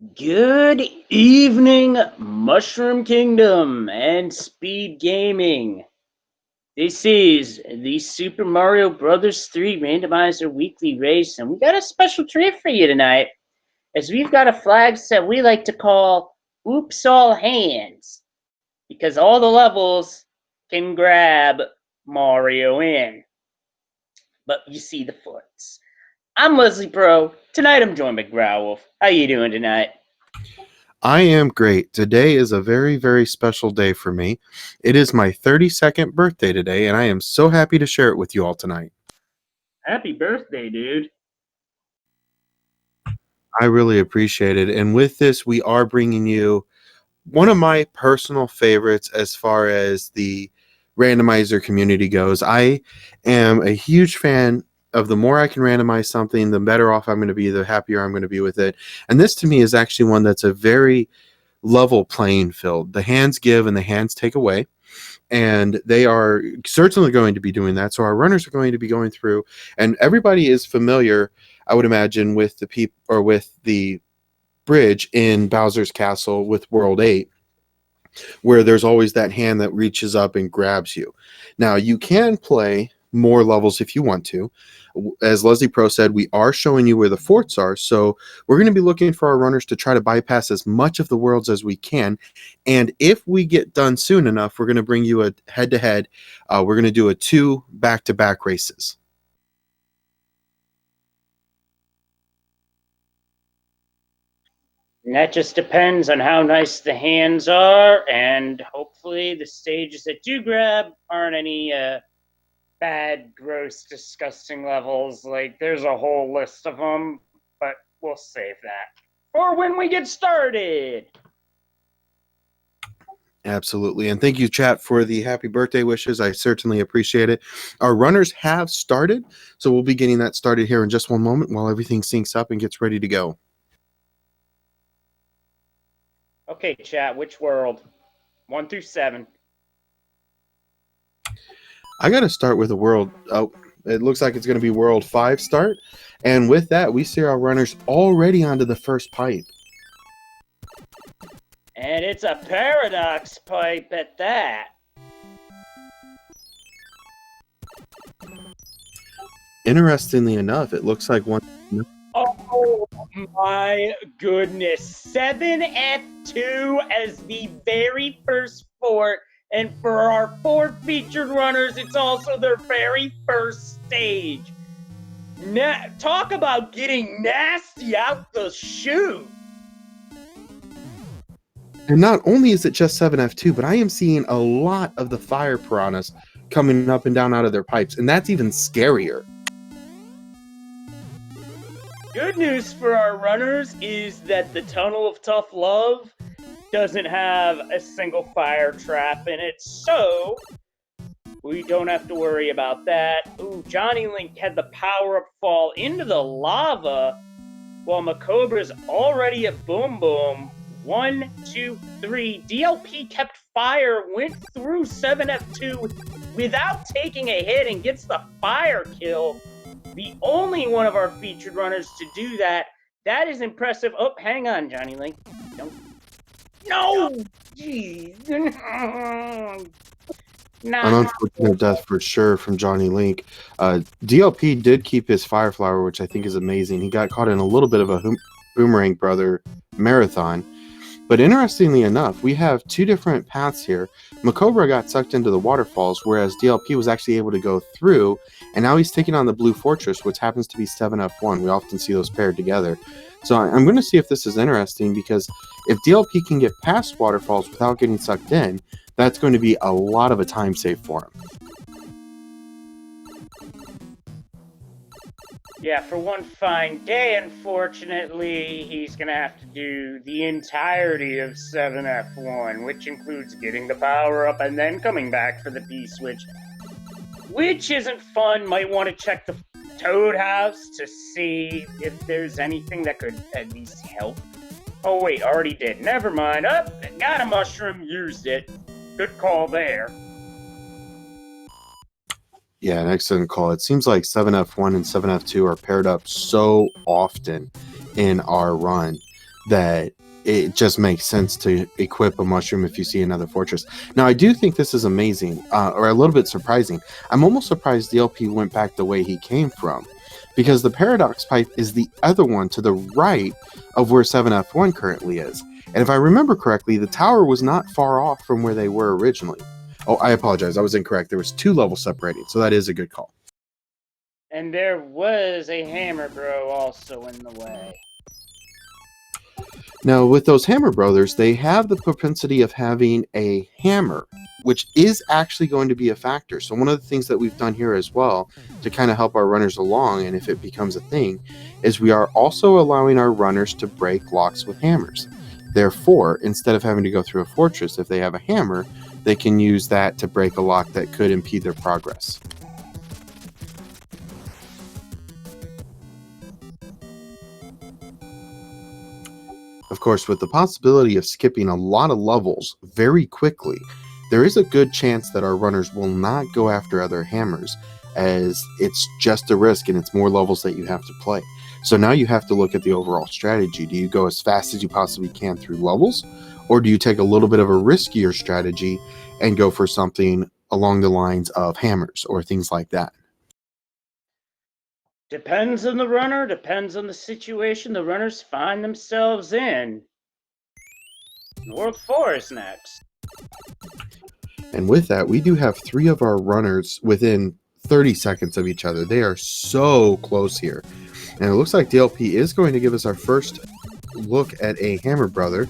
Good evening, Mushroom Kingdom and Speed Gaming. This is the Super Mario Bros. 3 Randomizer Weekly Race, and we got a special treat for you tonight, as we've got a flag set we like to call Oops All Hands, because all the levels can grab Mario in. But you see the foots. I'm Leslie Pro. Tonight I'm joined by Growlwolf. How you doing tonight? I am great. Today is a very, very special day for me. It is my 32nd birthday today, and I am so happy to share it with you all tonight. Happy birthday, dude. I really appreciate it. And with this, we are bringing you one of my personal favorites as far as the randomizer community goes. I am a huge fan of the more I can randomize something, the better off I'm going to be, the happier I'm going to be with it. And this to me is actually one that's a very level playing field. The hands give and the hands take away. And they are certainly going to be doing that. So our runners are going to be going through, and everybody is familiar, I would imagine, with the bridge in Bowser's Castle with World 8, where there's always that hand that reaches up and grabs you. Now, you can play more levels if you want to. As Leslie Pro said, we are showing you where the forts are, so we're going to be looking for our runners to try to bypass as much of the worlds as we can. And if we get done soon enough, we're going to bring you a head-to-head. We're going to do 2 back-to-back races. And that just depends on how nice the hands are, and hopefully the stages that do grab aren't any bad, gross, disgusting levels. Like, there's a whole list of them, but we'll save that for when we get started. Absolutely. And thank you, chat, for the happy birthday wishes. I certainly appreciate it. Our runners have started, so we'll be getting that started here in just one moment while everything syncs up and gets ready to go. Okay, chat, which world? 1 through 7. I got to start with a world. Oh, it looks like it's going to be world 5 start. And with that, we see our runners already onto the first pipe. And it's a paradox pipe at that. Interestingly enough, it looks like one. Oh my goodness. 7F2 as the very first fort. And for our 4 featured runners, it's also their very first stage. Talk about getting nasty out the chute. And not only is it just 7F2, but I am seeing a lot of the fire piranhas coming up and down out of their pipes. And that's even scarier. Good news for our runners is that the Tunnel of Tough Love doesn't have a single fire trap in it, so we don't have to worry about that. Ooh, Johnny Link had the power-up fall into the lava, while Macobra's already at Boom Boom. 1, 2, 3. DLP kept fire, went through 7F2 without taking a hit and gets the fire kill. The only one of our featured runners to do that. That is impressive. Oh, hang on, Johnny Link. Don't. No! Jeez. Nah. An unfortunate death for sure from Johnny Link. DLP did keep his fire flower, which I think is amazing. He got caught in a little bit of a Boomerang Brother marathon. But interestingly enough, we have 2 different paths here. Macobra got sucked into the waterfalls, whereas DLP was actually able to go through, and now he's taking on the Blue Fortress, which happens to be 7F1. We often see those paired together. So I'm going to see if this is interesting, because if DLP can get past waterfalls without getting sucked in, that's going to be a lot of a time save for him. Yeah, for one fine day, unfortunately, he's going to have to do the entirety of 7F1, which includes getting the power up and then coming back for the P-switch, which isn't fun. Might want to check the Toad House to see if there's anything that could at least help. Oh, wait, already did. Never mind. Got a mushroom, used it. Good call there. Yeah, an excellent call. It seems like 7F1 and 7F2 are paired up so often in our run that it just makes sense to equip a mushroom if you see another fortress. Now, I do think this is amazing, or a little bit surprising. I'm almost surprised DLP went back the way he came from, because the Paradox Pipe is the other one to the right of where 7F1 currently is. And if I remember correctly, the tower was not far off from where they were originally. Oh, I apologize. I was incorrect. There was 2 levels separating, so that is a good call. And there was a hammer bro also in the way. Now, with those Hammer Brothers, they have the propensity of having a hammer, which is actually going to be a factor. So one of the things that we've done here as well to kind of help our runners along, and if it becomes a thing, is we are also allowing our runners to break locks with hammers. Therefore, instead of having to go through a fortress, if they have a hammer, they can use that to break a lock that could impede their progress. Of course, with the possibility of skipping a lot of levels very quickly, there is a good chance that our runners will not go after other hammers, as it's just a risk and it's more levels that you have to play. So now you have to look at the overall strategy. Do you go as fast as you possibly can through levels, or do you take a little bit of a riskier strategy and go for something along the lines of hammers or things like that? Depends on the runner, depends on the situation the runners find themselves in. World 4 is next. And with that, we do have 3 of our runners within 30 seconds of each other. They are so close here. And it looks like DLP is going to give us our first look at a Hammer Brother,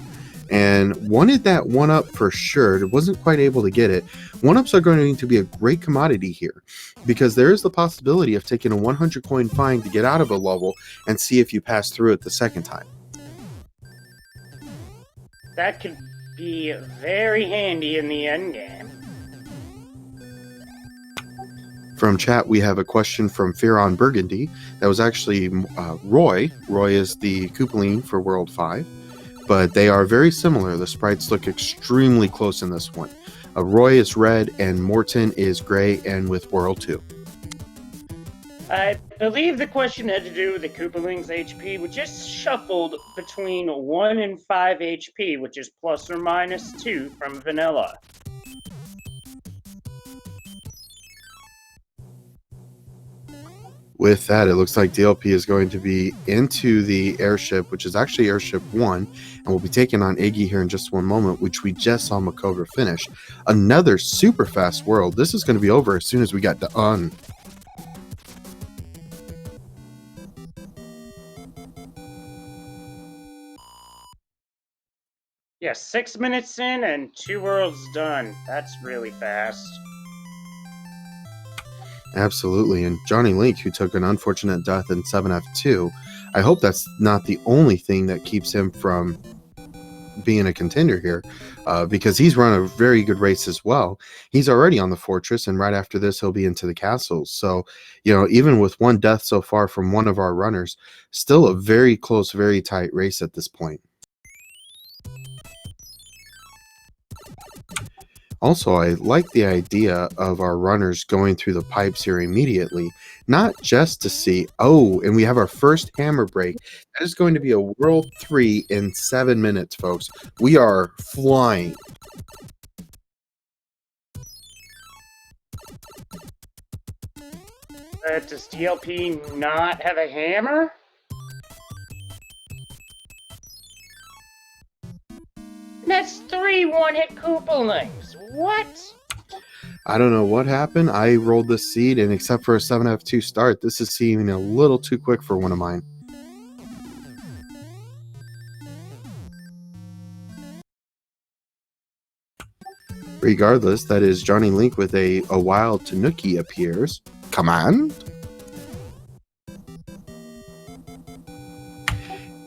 and wanted that 1-up for sure. It wasn't quite able to get it. 1-ups are going to be a great commodity here, because there is the possibility of taking a 100 coin fine to get out of a level and see if you pass through it the second time. That could be very handy in the end game. From chat, we have a question from Fear on Burgundy. That was actually Roy. Roy is the Koopaline for World 5, but they are very similar. The sprites look extremely close in this one. Roy is red and Morton is gray and with World 2. I believe the question had to do with the Koopaling's HP, which is shuffled between 1 and 5 HP, which is plus or minus 2 from vanilla. With that, it looks like DLP is going to be into the Airship, which is actually Airship 1, and we'll be taking on Iggy here in just one moment, which we just saw Makova finish. Another super fast world. This is going to be over as soon as we got done. Yeah, 6 minutes in and 2 worlds done. That's really fast. Absolutely. And Johnny Link, who took an unfortunate death in 7F2, I hope that's not the only thing that keeps him from being a contender here, because he's run a very good race as well. He's already on the fortress, and right after this, he'll be into the castles. So, even with 1 death so far from one of our runners, still a very close, very tight race at this point. Also, I like the idea of our runners going through the pipes here immediately, not just to see, and we have our first hammer break. That is going to be a World 3 in 7 minutes, folks. We are flying. Does DLP not have a hammer? That's 3 one-hit Koopalings. What? I don't know what happened. I rolled this seed, and except for a 7F2 start, this is seeming a little too quick for one of mine. Regardless, that is Johnny Link with a wild Tanuki appears. Command.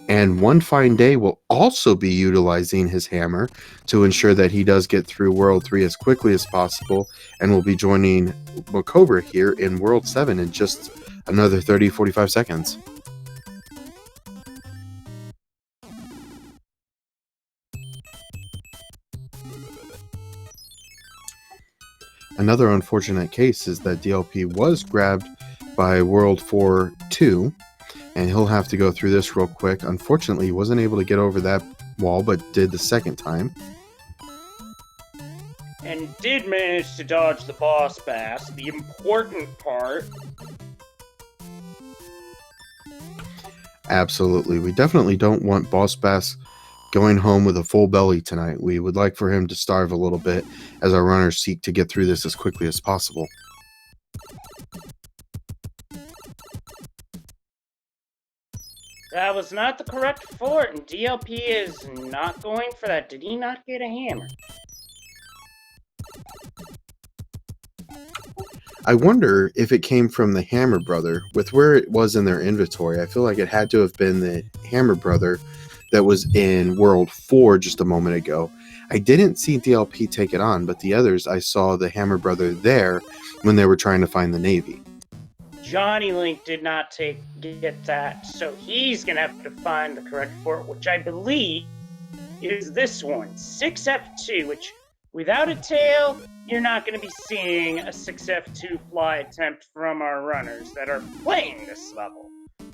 And One Fine Day will also be utilizing his hammer to ensure that he does get through World 3 as quickly as possible, and will be joining Makova here in World 7 in just another 30-45 seconds. Another unfortunate case is that DLP was grabbed by World 4-2, and he'll have to go through this real quick. Unfortunately, he wasn't able to get over that wall, but did the second time. And did manage to dodge the boss bass, the important part. Absolutely. We definitely don't want Boss Bass going home with a full belly tonight. We would like for him to starve a little bit as our runners seek to get through this as quickly as possible. That was not the correct fort, and DLP is not going for that. Did he not get a hammer? I wonder if it came from the Hammer Brother. With where it was in their inventory, I feel like it had to have been the Hammer Brother that was in World 4 just a moment ago. I didn't see DLP take it on, but the others, I saw the Hammer Brother there when they were trying to find the Navy. Johnny Link did not get that, so he's going to have to find the correct fort, which I believe is this one, 6F2, which without a tail, you're not going to be seeing a 6F2 fly attempt from our runners that are playing this level.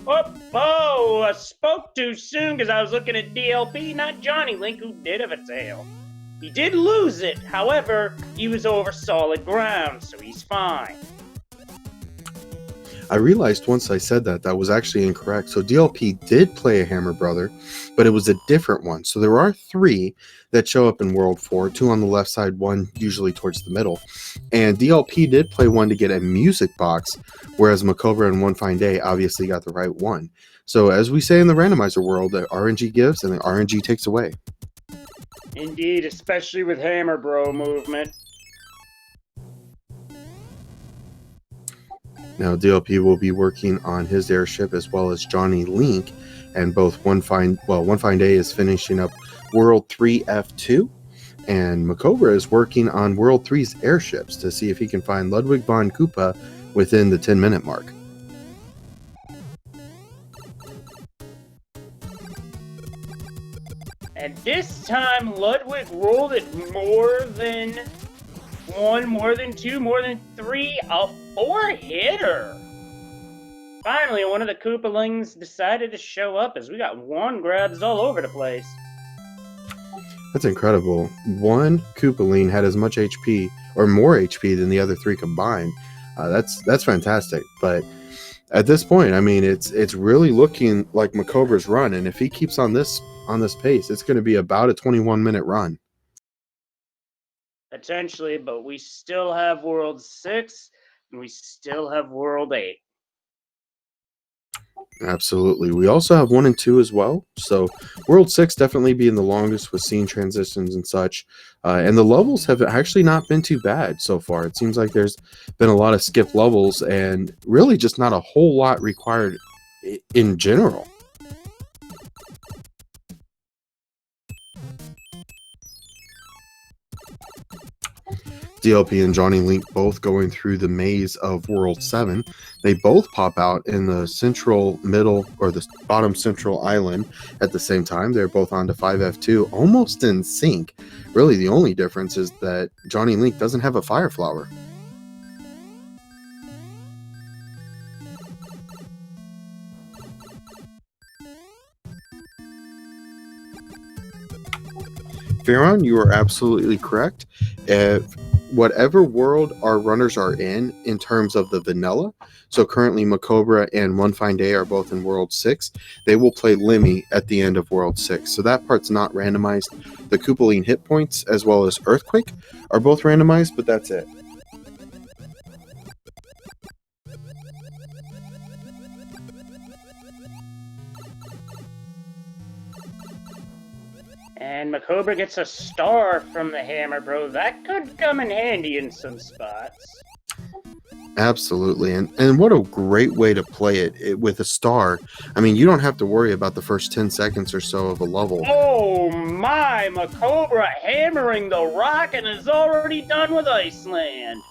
Oh, I spoke too soon because I was looking at DLP, not Johnny Link, who did have a tail. He did lose it, however, he was over solid ground, so he's fine. I realized once I said that was actually incorrect. So DLP did play a Hammer Brother, but it was a different one. So there are 3 that show up in World 4, 2 on the left side, 1 usually towards the middle. And DLP did play one to get a music box, whereas Macobra and One Fine Day obviously got the right one. So as we say in the randomizer world, the RNG gives and the RNG takes away. Indeed, especially with Hammer Bro movement. Now DLP will be working on his airship as well as Johnny Link, and both One Fine Day is finishing up World 3 F2, and Macobra is working on World 3's airships to see if he can find Ludwig von Koopa within the 10-minute mark. And this time, Ludwig rolled it more than 1, more than 2, more than 3, a 4-hitter. Finally, one of the Koopalings decided to show up as we got 1 grabs all over the place. That's incredible. One Koopaling had as much HP or more HP than the other 3 combined. That's fantastic. But at this point, I mean, it's really looking like Macobra's run, and if he keeps on this pace, it's going to be about a 21-minute run. Potentially, but we still have World 6, and we still have World 8. Absolutely. We also have 1 and 2 as well. So World 6 definitely being the longest with scene transitions and such. And the levels have actually not been too bad so far. It seems like there's been a lot of skip levels and really just not a whole lot required in general. DLP and Johnny Link both going through the maze of World 7. They both pop out in the central middle or the bottom central island at the same time. They're both onto 5F2, almost in sync. Really, the only difference is that Johnny Link doesn't have a fire flower. Farron, you are absolutely correct. Whatever world our runners are in terms of the vanilla, so currently Macobra and One Fine Day are both in World 6, they will play Lemmy at the end of World 6. So that part's not randomized. The Koopaline hit points as well as Earthquake are both randomized, but that's it. And Macobra gets a star from the Hammer Bro. That could come in handy in some spots. Absolutely. And what a great way to play it with a star. I mean, you don't have to worry about the first 10 seconds or so of a level. Oh my, Macobra hammering the rock and is already done with Iceland.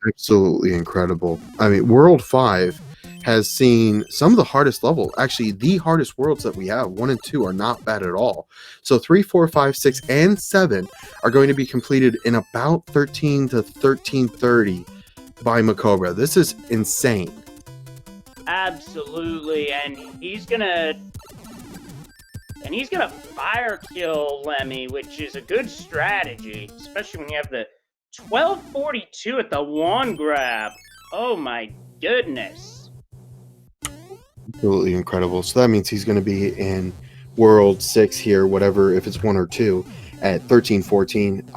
Absolutely incredible. I mean, World 5 has seen some of the hardest level. Actually, the hardest worlds that we have, 1 and 2, are not bad at all. So 3, 4, 5, 6, and 7 are going to be completed in about 13 to 13:30 by Macobra. This is insane. Absolutely, and he's gonna fire kill Lemmy, which is a good strategy, especially when you have the 1242 at the one grab. Oh my goodness. Absolutely incredible. So that means he's going to be in World 6 here, whatever, if it's 1 or 2, at 1314.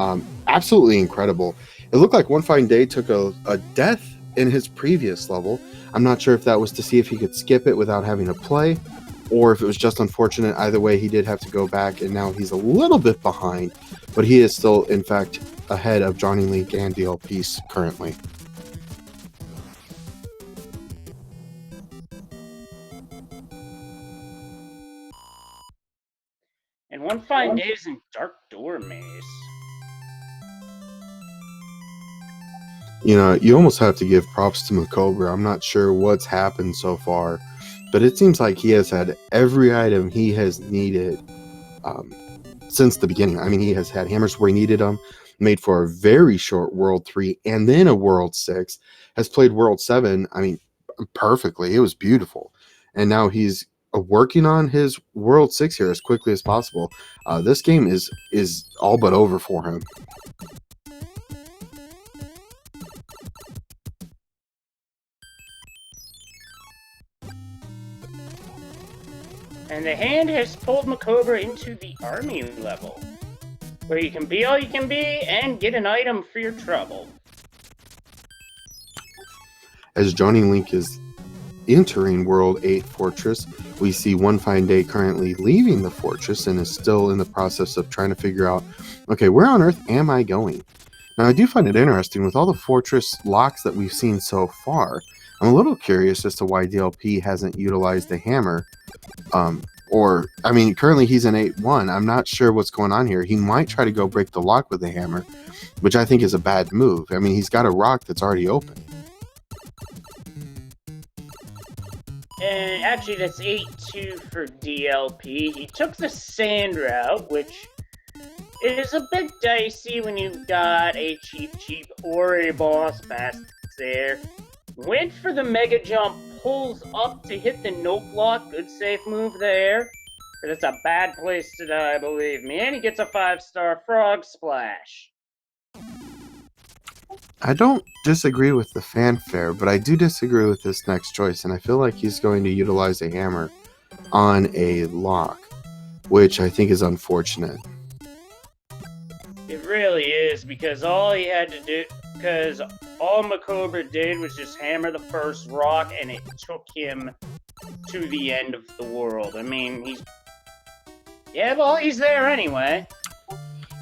Absolutely incredible. It looked like One Fine Day took a death in his previous level. I'm not sure if that was to see if he could skip it without having to play, or if it was just unfortunate. Either way, he did have to go back, and now he's a little bit behind, but he is still, in fact, ahead of Johnny Link and DLP currently. And One Fine Day is in Dark Door Maze. You know, you almost have to give props to Macobra. I'm not sure what's happened so far, but it seems like he has had every item he has needed since the beginning. I mean, he has had hammers where he needed them, made for a very short World 3 and then a World 6, has played World 7, I mean, perfectly. It was beautiful. And now he's working on his World 6 here as quickly as possible. This game is all but over for him. And the hand has pulled Macobra into the army level, where you can be all you can be and get an item for your trouble. As Johnny Link is entering World 8 Fortress, we see One Fine Day currently leaving the fortress and is still in the process of trying to figure out, okay, where on earth am I going? Now, I do find it interesting with all the fortress locks that we've seen so far. I'm a little curious as to why DLP hasn't utilized the hammer. I mean, currently he's in 8-1. I'm not sure what's going on here. He might try to go break the lock with the hammer, which I think is a bad move. I mean, he's got a rock that's already open. And actually, that's 8-2 for DLP. He took the sand route, which is a bit dicey when you've got a cheap or a boss pass there. Went for the mega jump, pulls up to hit the nope block. Good safe move there. But it's a bad place to die, believe me. And he gets a 5-star frog splash. I don't disagree with the fanfare, but I do disagree with this next choice, and I feel like he's going to utilize a hammer on a lock, which I think is unfortunate. It really is, because all he had to do, because all Macobra did was just hammer the first rock, and it took him to the end of the world. I mean, he's there anyway.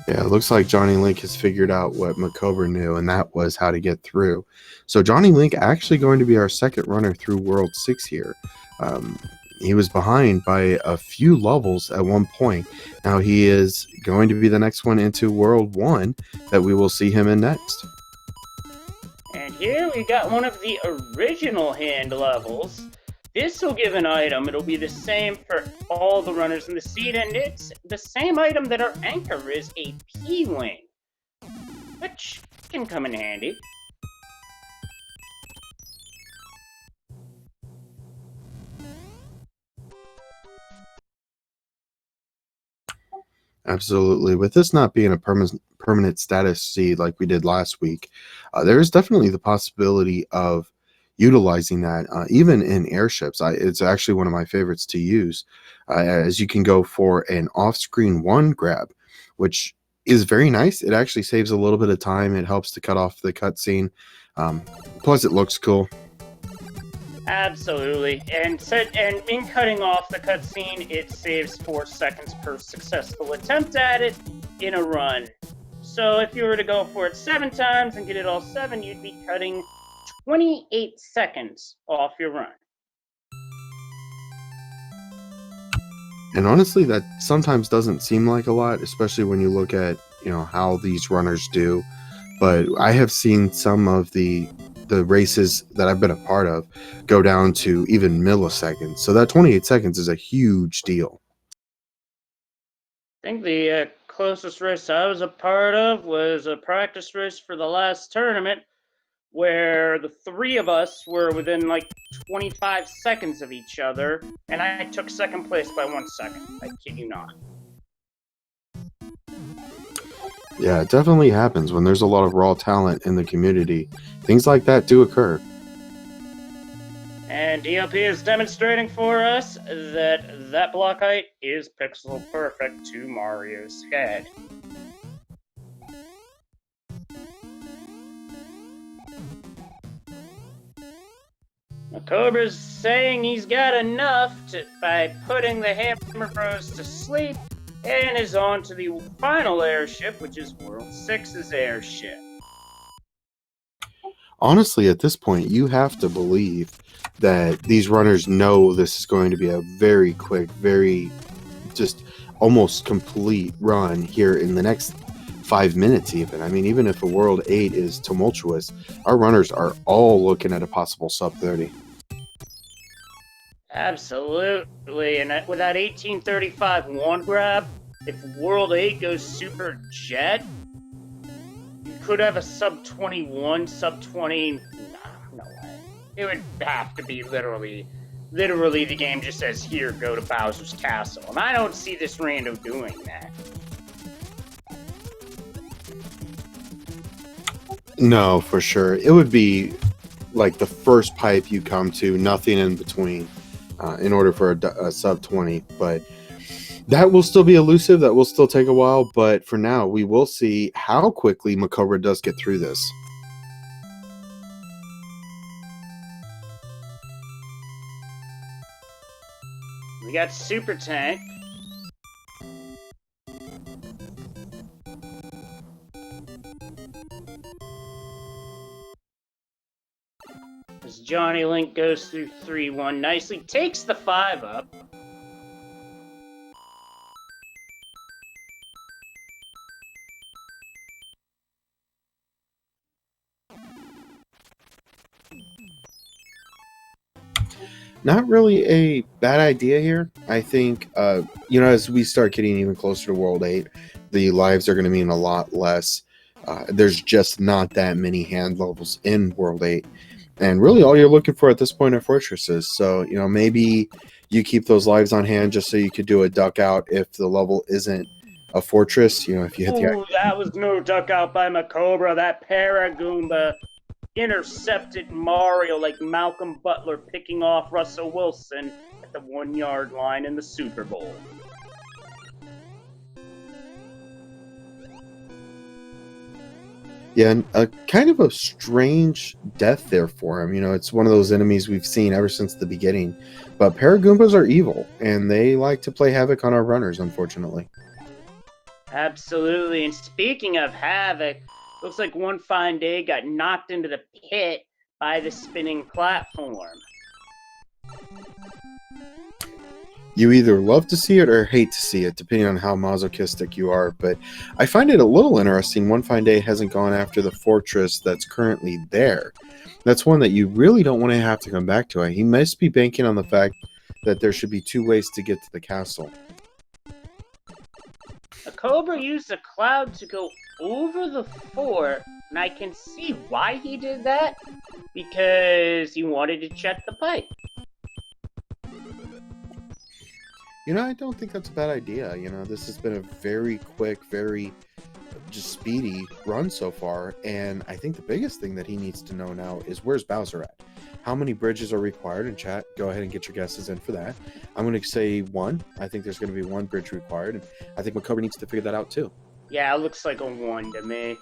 Yeah, it looks like Johnny Link has figured out what Macobra knew, and that was how to get through. So Johnny Link actually going to be our second runner through World 6 here. He was behind by a few levels at one point. Now he is going to be the next one into World 1 that we will see him in next. And here we got one of the original hand levels. This will give an item. It'll be the same for all the runners in the seat, and it's the same item that our anchor is, a P-Wing, which can come in handy. Absolutely. With this not being a permanent status seed like we did last week, there is definitely the possibility of utilizing that even in airships. It's actually one of my favorites to use, as you can go for an off-screen one grab, which is very nice. It actually saves a little bit of time. It helps to cut off the cutscene. Plus, it looks cool. Absolutely, and in cutting off the cutscene, it saves 4 seconds per successful attempt at it in a run. So if you were to go for it 7 times and get it all 7, you'd be cutting 28 seconds off your run. And honestly, that sometimes doesn't seem like a lot, especially when you look at, how these runners do. But I have seen some of the races that I've been a part of go down to even milliseconds. So that 28 seconds is a huge deal. I think the closest race I was a part of was a practice race for the last tournament, where the three of us were within like 25 seconds of each other, and I took second place by 1 second. I kid you not. Yeah, it definitely happens when there's a lot of raw talent in the community. Things like that do occur. And DLP is demonstrating for us that block height is pixel perfect to Mario's head. Cobra's saying he's got enough by putting the Hammer Bros to sleep, and is on to the final airship, which is World 6's airship. Honestly, at this point, you have to believe that these runners know this is going to be a very quick, very just almost complete run here in the next 5 minutes even. I mean, even if a World 8 is tumultuous, our runners are all looking at a possible sub 30. Absolutely, and with that 1835 one grab, if World 8 goes super jet, you could have a sub 21, sub 20. Nah, no way. It would have to be literally the game just says, here, go to Bowser's Castle. And I don't see this Rando doing that. No, for sure. It would be like the first pipe you come to, nothing in between, in order for a sub 20. But that will still be elusive. That will still take a while. But for now, we will see how quickly Makobra does get through this. We got Super Tank. As Johnny Link goes through 3-1 nicely, takes the 5 up. Not really a bad idea here. I think, as we start getting even closer to World 8, the lives are going to mean a lot less. There's just not that many hand levels in World 8. And really all you're looking for at this point are fortresses. So, maybe you keep those lives on hand just so you could do a duck out if the level isn't a fortress. If you hit the... Ooh, that was no duck out by Makobra. That Paragoomba intercepted Mario like Malcolm Butler picking off Russell Wilson at the 1-yard line in the Super Bowl. Yeah, and a kind of a strange death there for him. It's one of those enemies we've seen ever since the beginning. But Paragoombas are evil, and they like to play havoc on our runners, unfortunately. Absolutely. And speaking of havoc, looks like One Fine Day got knocked into the pit by the spinning platform. You either love to see it or hate to see it, depending on how masochistic you are. But I find it a little interesting One Fine Day hasn't gone after the fortress that's currently there. That's one that you really don't want to have to come back to. He must be banking on the fact that there should be 2 ways to get to the castle. A Cobra used a cloud to go over the fort, and I can see why he did that, because he wanted to check the pipe. I don't think that's a bad idea. This has been a very quick, very just speedy run so far, and I think the biggest thing that he needs to know now is where's Bowser at? How many bridges are required? In chat, go ahead and get your guesses in for that. I'm going to say 1. I think there's going to be 1 bridge required, and I think Makobra needs to figure that out too. Yeah, it looks like a 1 to me.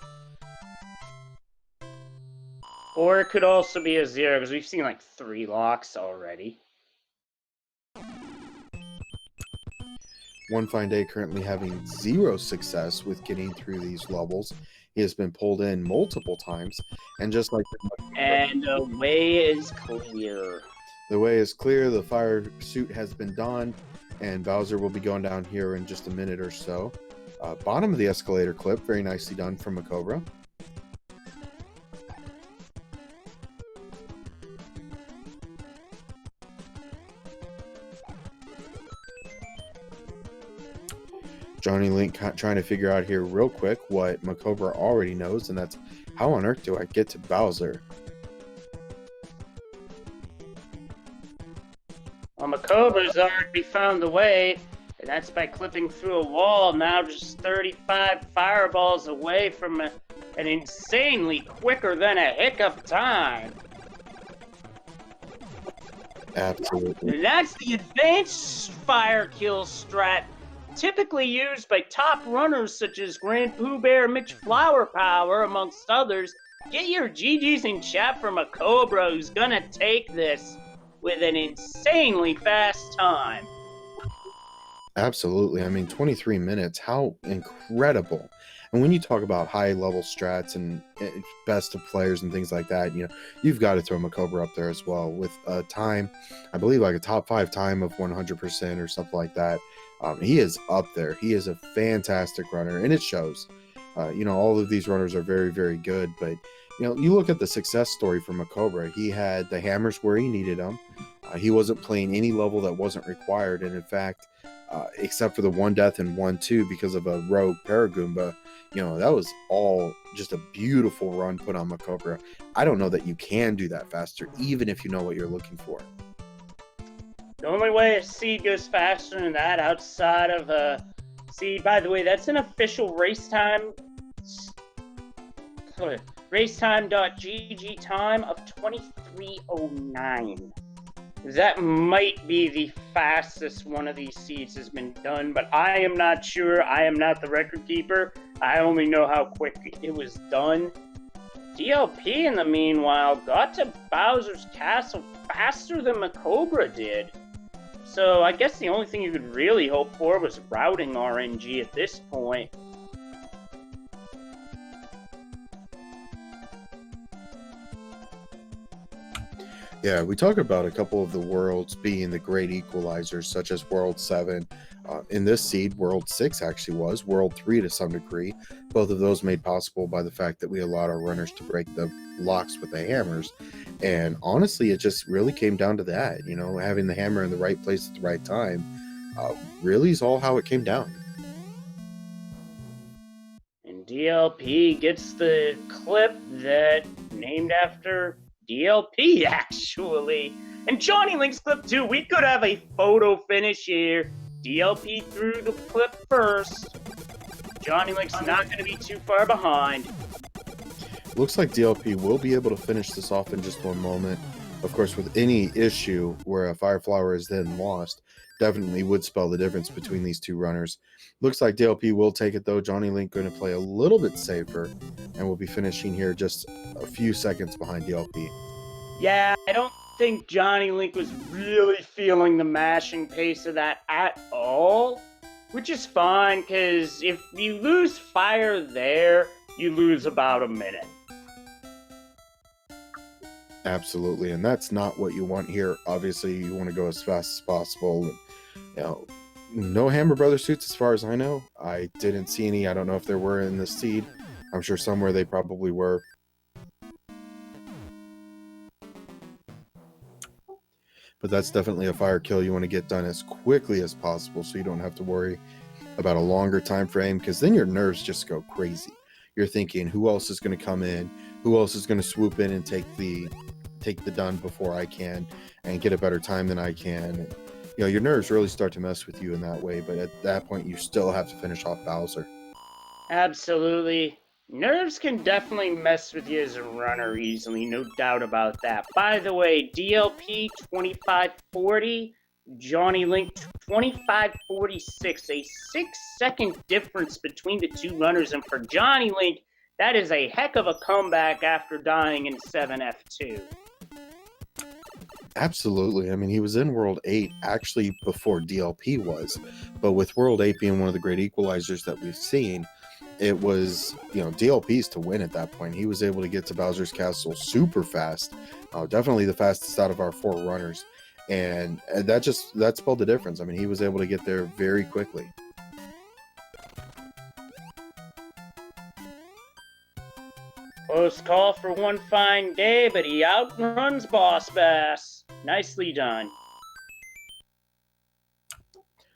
Or it could also be a 0, because we've seen like 3 locks already. One Fine Day currently having 0 success with getting through these levels. He has been pulled in multiple times, and just like... And the way is clear. The way is clear, the fire suit has been donned, and Bowser will be going down here in just a minute or so. Bottom of the escalator clip, very nicely done from Makobra. Johnny Link trying to figure out here real quick what Makobra already knows, and that's how on earth do I get to Bowser? has already found the way, and that's by clipping through a wall, now just 35 fireballs away from an insanely quicker than a hiccup time. Absolutely. And that's the advanced fire kill strat typically used by top runners such as Grand Pooh Bear, Mitch Flower Power, amongst others. Get your GGs in chat from a Cobra who's gonna take this with an insanely fast time. Absolutely. I mean, 23 minutes, how incredible. And when you talk about high level strats and best of players and things like that, you've got to throw Makobre up there as well with a time, I believe like a top 5 time of 100% or something like that. He is up there. He is a fantastic runner, and it shows. All of these runners are very, very good, but you look at the success story for Makobre. He had the hammers where he needed them. He wasn't playing any level that wasn't required, and in fact, except for the 1 death and 1-2 because of a rogue Paragoomba, that was all just a beautiful run put on Makobre. I don't know that you can do that faster, even if you know what you're looking for. The only way a seed goes faster than that outside of a seed, by the way, that's an official race time. Racetime.gg time of 23:09. That might be the fastest one of these seeds has been done, but I am not sure. I am not the record keeper. I only know how quick it was done. DLP, in the meanwhile, got to Bowser's Castle faster than Makobre did. So I guess the only thing you could really hope for was routing RNG at this point. Yeah, we talk about a couple of the worlds being the great equalizers, such as World 7. In this seed, World 6 actually was, World 3 to some degree. Both of those made possible by the fact that we allowed our runners to break the locks with the hammers. And honestly, it just really came down to that, having the hammer in the right place at the right time really is all how it came down. And DLP gets the clip that named after DLP, actually. And Johnny Link's clip, too. We could have a photo finish here. DLP threw the clip first. Johnny Link's not going to be too far behind. Looks like DLP will be able to finish this off in just one moment. Of course, with any issue where a Fire Flower is then lost, definitely would spell the difference between these two runners. Looks like DLP will take it, though. Johnny Link going to play a little bit safer, and will be finishing here just a few seconds behind DLP. Yeah, I don't think Johnny Link was really feeling the mashing pace of that at all, which is fine, because if you lose fire there, you lose about a minute. Absolutely, and that's not what you want here. Obviously, you want to go as fast as possible. And, no Hammer Brothers suits as far as I know. I didn't see any. I don't know if there were in this seed. I'm sure somewhere they probably were. But that's definitely a fire kill you want to get done as quickly as possible so you don't have to worry about a longer time frame, because then your nerves just go crazy. You're thinking, who else is going to come in? Who else is going to swoop in and take the done before I can and get a better time than I can? And, your nerves really start to mess with you in that way, but at that point you still have to finish off Bowser. Absolutely. Nerves can definitely mess with you as a runner easily, no doubt about that. By the way, DLP 2540, Johnny Link 2546, a 6-second difference between the two runners, and for Johnny Link, that is a heck of a comeback after dying in 7F2. Absolutely. I mean, he was in World 8 actually before DLP was, but with World 8 being one of the great equalizers that we've seen, it was, DLP's to win at that point. He was able to get to Bowser's Castle super fast, definitely the fastest out of our 4 runners, and that spelled the difference. I mean, he was able to get there very quickly. Close call for one fine day, but he outruns Boss Bass. Nicely done.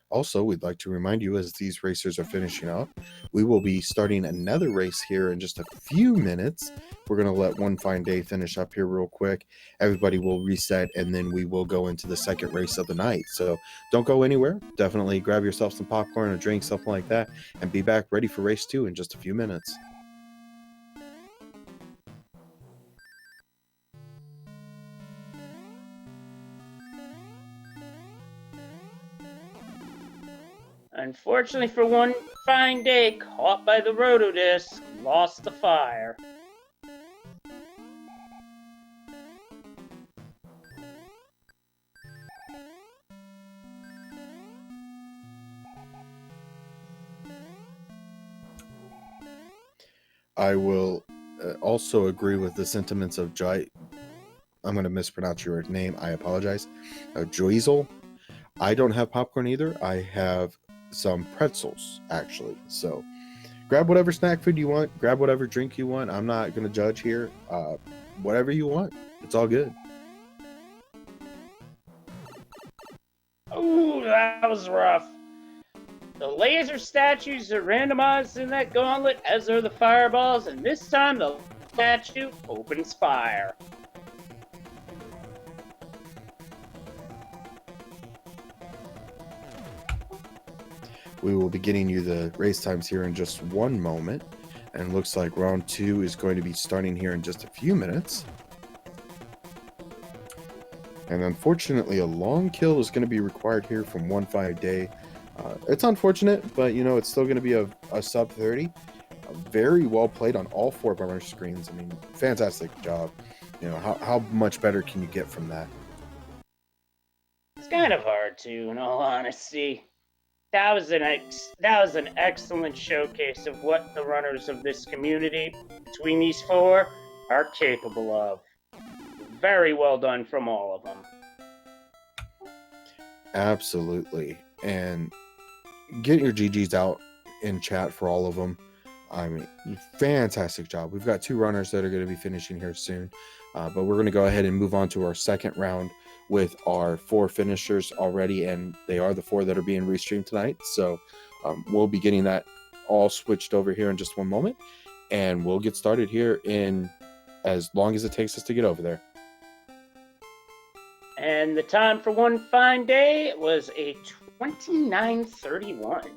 Also, we'd like to remind you, as these racers are finishing up, we will be starting another race here in just a few minutes. we're going to let One Fine Day finish up here real quick. Everybody will reset, and then we will go into the second race of the night. So don't go anywhere. Definitely grab yourself some popcorn, a drink, something like that, and be back ready for race 2 in just a few minutes. Unfortunately for One Fine Day, caught by the roto disc, lost the fire. I will also agree with the sentiments of I'm going to mispronounce your name. I apologize. Joizel. I don't have popcorn either. I have some pretzels, actually. So grab whatever snack food you want. Grab whatever drink you want. I'm not going to judge here. Whatever you want. It's all good. Ooh, that was rough. The laser statues are randomized in that gauntlet, as are the fireballs, and this time the statue opens fire. We will be getting you the race times here in just one moment. And looks like round 2 is going to be starting here in just a few minutes. And unfortunately, a long kill is going to be required here from One Fine Day. It's unfortunate, but you know, it's still going to be a sub 30. Very well played on all 4 burner screens. I mean, fantastic job. You know, how much better can you get from that? It's kind of hard to, in all honesty. That was an excellent showcase of what the runners of this community, between these 4, are capable of. Very well done from all of them. Absolutely. And get your GGs out in chat for all of them. I mean, fantastic job. We've got 2 runners that are going to be finishing here soon. But we're going to go ahead and move on to our second round with our 4 finishers already. And they are the 4 that are being restreamed tonight. So we'll be getting that all switched over here in just one moment. And we'll get started here in as long as it takes us to get over there. And the time for One Fine Day was a 29:31.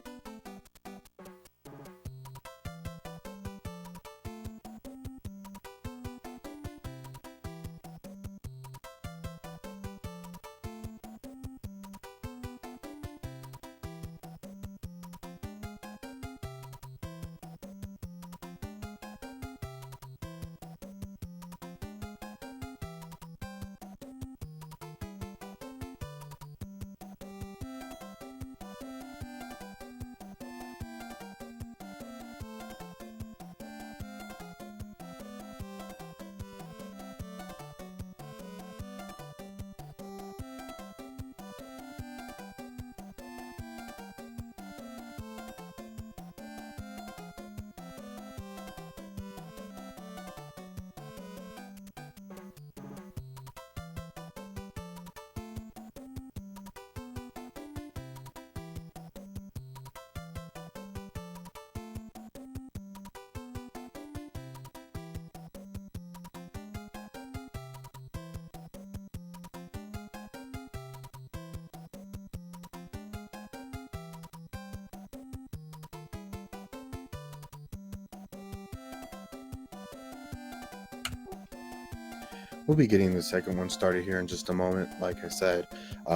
We'll be getting the second one started here in just a moment. Like I said,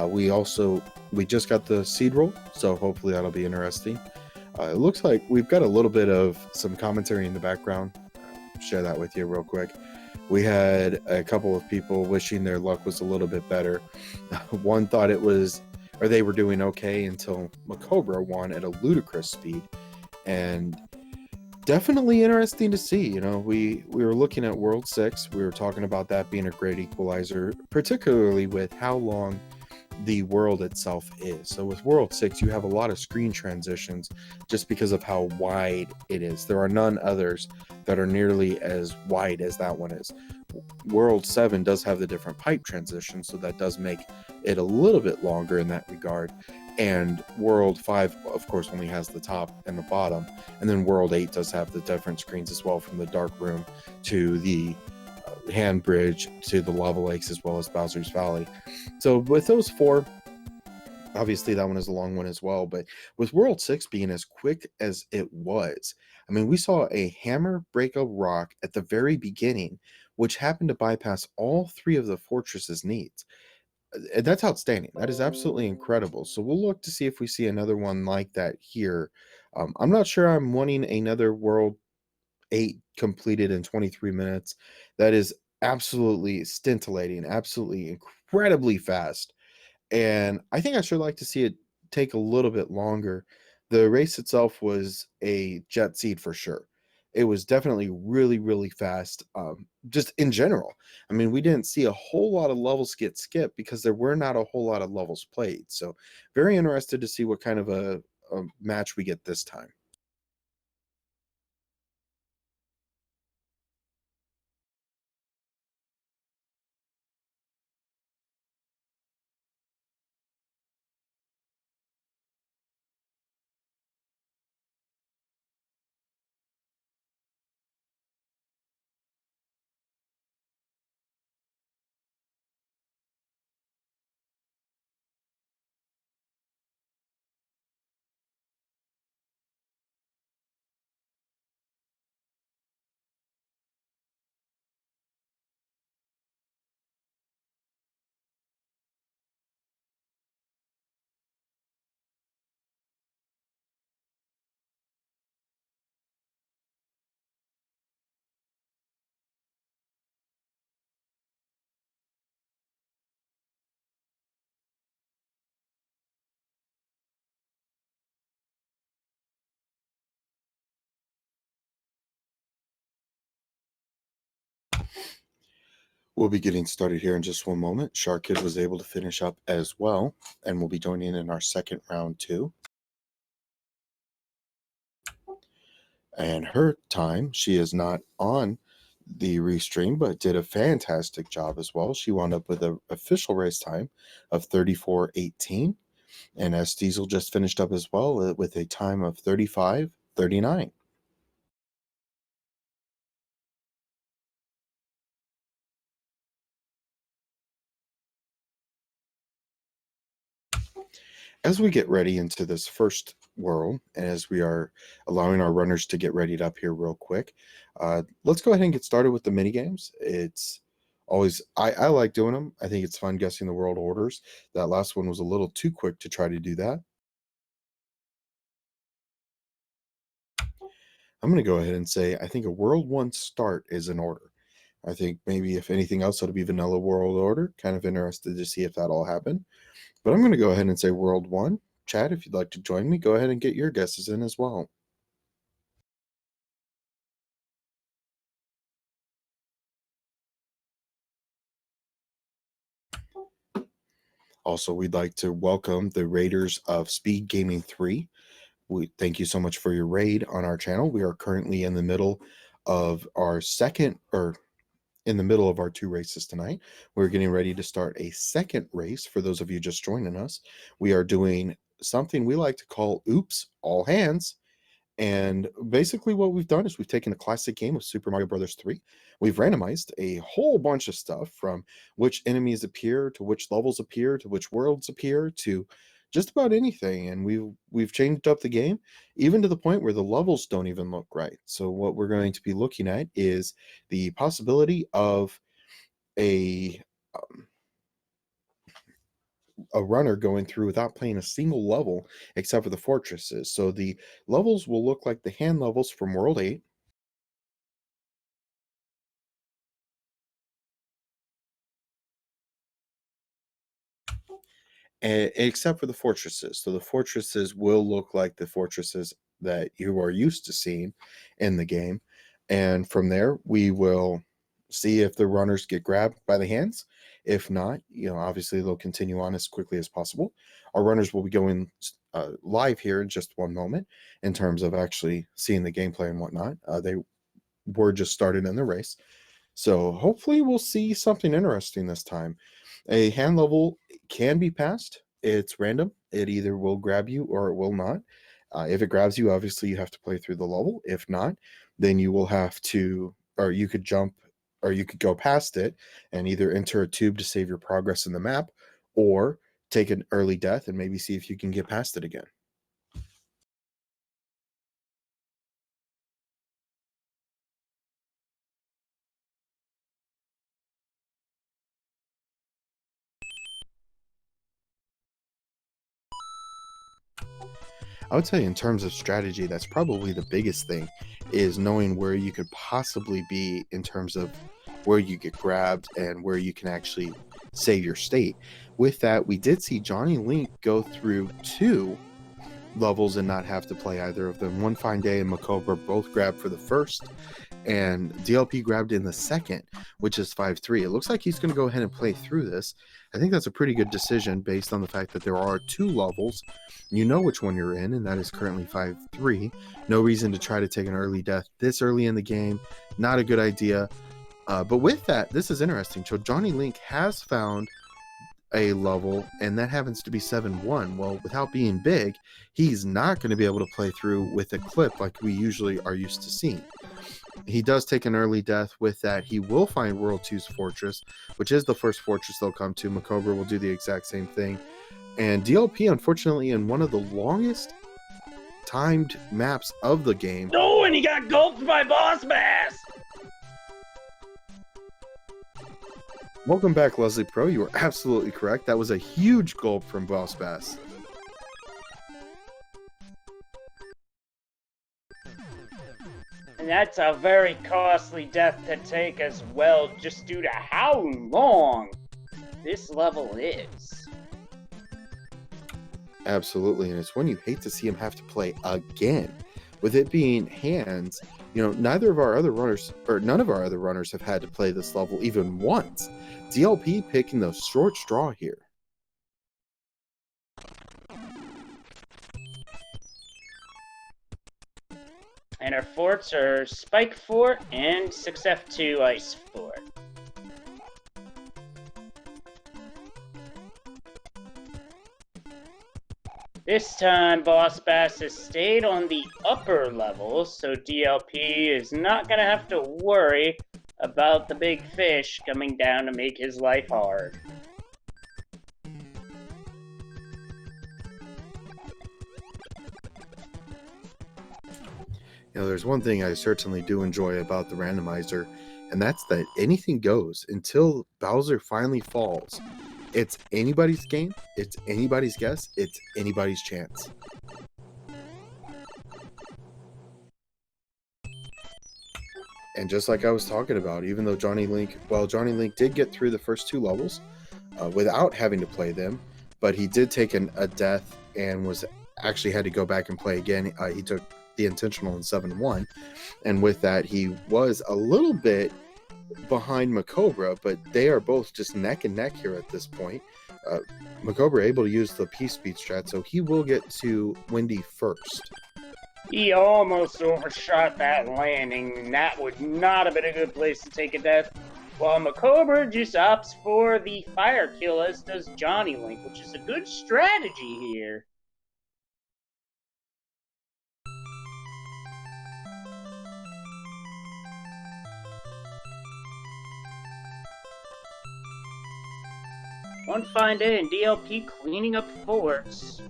we just got the seed roll, so hopefully that'll be interesting. It looks like we've got a little bit of some commentary in the background. Share that with you real quick. We had a couple of people wishing their luck was a little bit better. One thought they were doing okay until Macobra won at a ludicrous speed, and definitely interesting to see. You know, we were looking at World 6. We were talking about that being a great equalizer, particularly with how long the world itself is. So with World 6, you have a lot of screen transitions just because of how wide it is. There are none others that are nearly as wide as that one is. World 7 does have the different pipe transitions, so that does make it a little bit longer in that regard. And World 5, of course, only has the top and the bottom. And then World 8 does have the different screens as well, from the Dark Room to the Hand Bridge to the Lava Lakes, as well as Bowser's Valley. So with those four, obviously that one is a long one as well, but with World 6 being as quick as it was, I mean, we saw a hammer break a rock at the very beginning, which happened to bypass all three of the fortress's needs. That's outstanding. That is absolutely incredible. So we'll look to see if we see another one like that here. I'm not sure I'm wanting another World 8 completed in 23 minutes. That is absolutely scintillating, absolutely incredibly fast. And I think I should like to see it take a little bit longer. The race itself was a jet seed for sure. It was definitely really, really fast, just in general. I mean, we didn't see a whole lot of levels get skipped because there were not a whole lot of levels played. So, very interested to see what kind of a match we get this time. We'll be getting started here in just one moment. Shark Kid was able to finish up as well, and we'll be joining in our second round too. And her time, she is not on the restream, but did a fantastic job as well. She wound up with an official race time of 34:18, and S Diesel just finished up as well with a time of 35:39. As we get ready into this first world, and as we are allowing our runners to get readied up here real quick, let's go ahead and get started with the mini games. It's always I like doing them. I think it's fun guessing the world orders. That last one was a little too quick to try to do that. I'm going to go ahead and say I think a World 1 start is in order. I think maybe if anything else, it'll be Vanilla World Order. Kind of interested to see if that all happened. But I'm going to go ahead and say World 1. Chad, if you'd like to join me, go ahead and get your guesses in as well. Also, we'd like to welcome the Raiders of Speed Gaming 3. We thank you so much for your raid on our channel. We are currently in the middle of our in the middle of our two races tonight. We're getting ready to start a second race. For those of you just joining us, we are doing something we like to call Oops, All Hands. And basically what we've done is we've taken a classic game of Super Mario Brothers 3. We've randomized a whole bunch of stuff, from which enemies appear to which levels appear to which worlds appear to just about anything. And we've changed up the game even to the point where the levels don't even look right. So what we're going to be looking at is the possibility of a um, a runner going through without playing a single level except for the fortresses. So the levels will look like the hand levels from World 8. Except for the fortresses. So the fortresses will look like the fortresses that you are used to seeing in the game. And from there, we will see if the runners get grabbed by the hands. If not, obviously they'll continue on as quickly as possible. Our runners will be going live here in just one moment in terms of actually seeing the gameplay and whatnot. They were just started in the race. So hopefully we'll see something interesting this time. A hand level can be passed. It's random. It either will grab you or it will not. If it grabs you, obviously you have to play through the level. If not, then you will have to, or you could jump, or you could go past it and either enter a tube to save your progress in the map, or take an early death and maybe see if you can get past it again. I would say in terms of strategy, that's probably the biggest thing, is knowing where you could possibly be in terms of where you get grabbed and where you can actually save your state. With that, we did see Johnny Link go through 2 levels and not have to play either of them. One Fine Day and Macobra both grabbed for the first, and DLP grabbed in the second, which is 5-3. It looks like he's going to go ahead and play through this. I think that's a pretty good decision based on the fact that there are 2 levels. You know which one you're in, and that is currently 5-3. No reason to try to take an early death this early in the game. Not a good idea. But with that, this is interesting. So Johnny Link has found a level, and that happens to be 7-1. Well, without being big, he's not going to be able to play through with a clip like we usually are used to seeing. He does take an early death. With that, he will find World 2's Fortress, which is the first fortress they'll come to. Macobra will do the exact same thing. And DLP, unfortunately, in one of the longest timed maps of the game. Oh, and he got gulped by Boss Bass! Welcome back, Leslie Pro. You were absolutely correct. That was a huge gulp from Boss Bass. And that's a very costly death to take as well, just due to how long this level is. Absolutely, and it's one you hate to see him have to play again. With it being hands, none of our other runners have had to play this level even once. DLP picking the short straw here. And our forts are Spike Fort and 6F2 Ice Fort. This time, Boss Bass has stayed on the upper levels, so DLP is not going to have to worry about the big fish coming down to make his life hard. There's one thing I certainly do enjoy about the randomizer, and that's that anything goes until Bowser finally falls. It's anybody's game, it's anybody's guess, it's anybody's chance. And just like I was talking about, even though Johnny Link did get through the first 2 levels without having to play them, but he did take a death and was actually had to go back and play again. He took the intentional in 7-1, and with that, he was a little bit behind Macobra, but they are both just neck and neck here at this point. Macobra able to use the P-Speed strat, so he will get to Windy first. He almost overshot that landing, and that would not have been a good place to take a death. While Macobra just opts for the fire kill, as does Johnny Link, which is a good strategy here. One fine day and DLP cleaning up forts.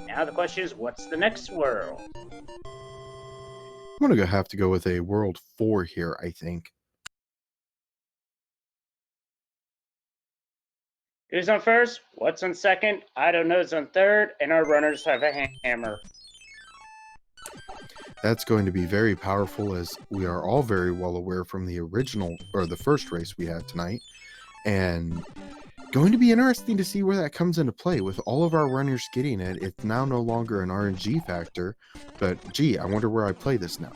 Now the question is, what's the next world? I'm going to have to go with a World 4 here, I think. Who's on first? What's on second? I don't know's on third, and our runners have a hammer. That's going to be very powerful, as we are all very well aware from the the first race we had tonight. And going to be interesting to see where that comes into play. With all of our runners getting it, it's now no longer an RNG factor, but gee, I wonder where I play this now.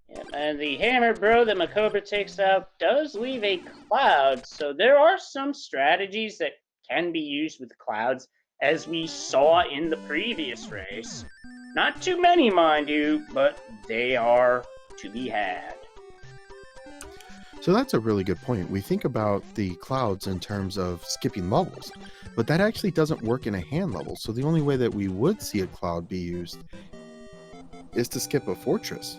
Yep, and the hammer bro that Macobra takes out does leave a cloud, so there are some strategies that can be used with clouds, as we saw in the previous race. Not too many, mind you, but they are to be had. So that's a really good point. We think about the clouds in terms of skipping levels, but that actually doesn't work in a hand level. So the only way that we would see a cloud be used is to skip a fortress.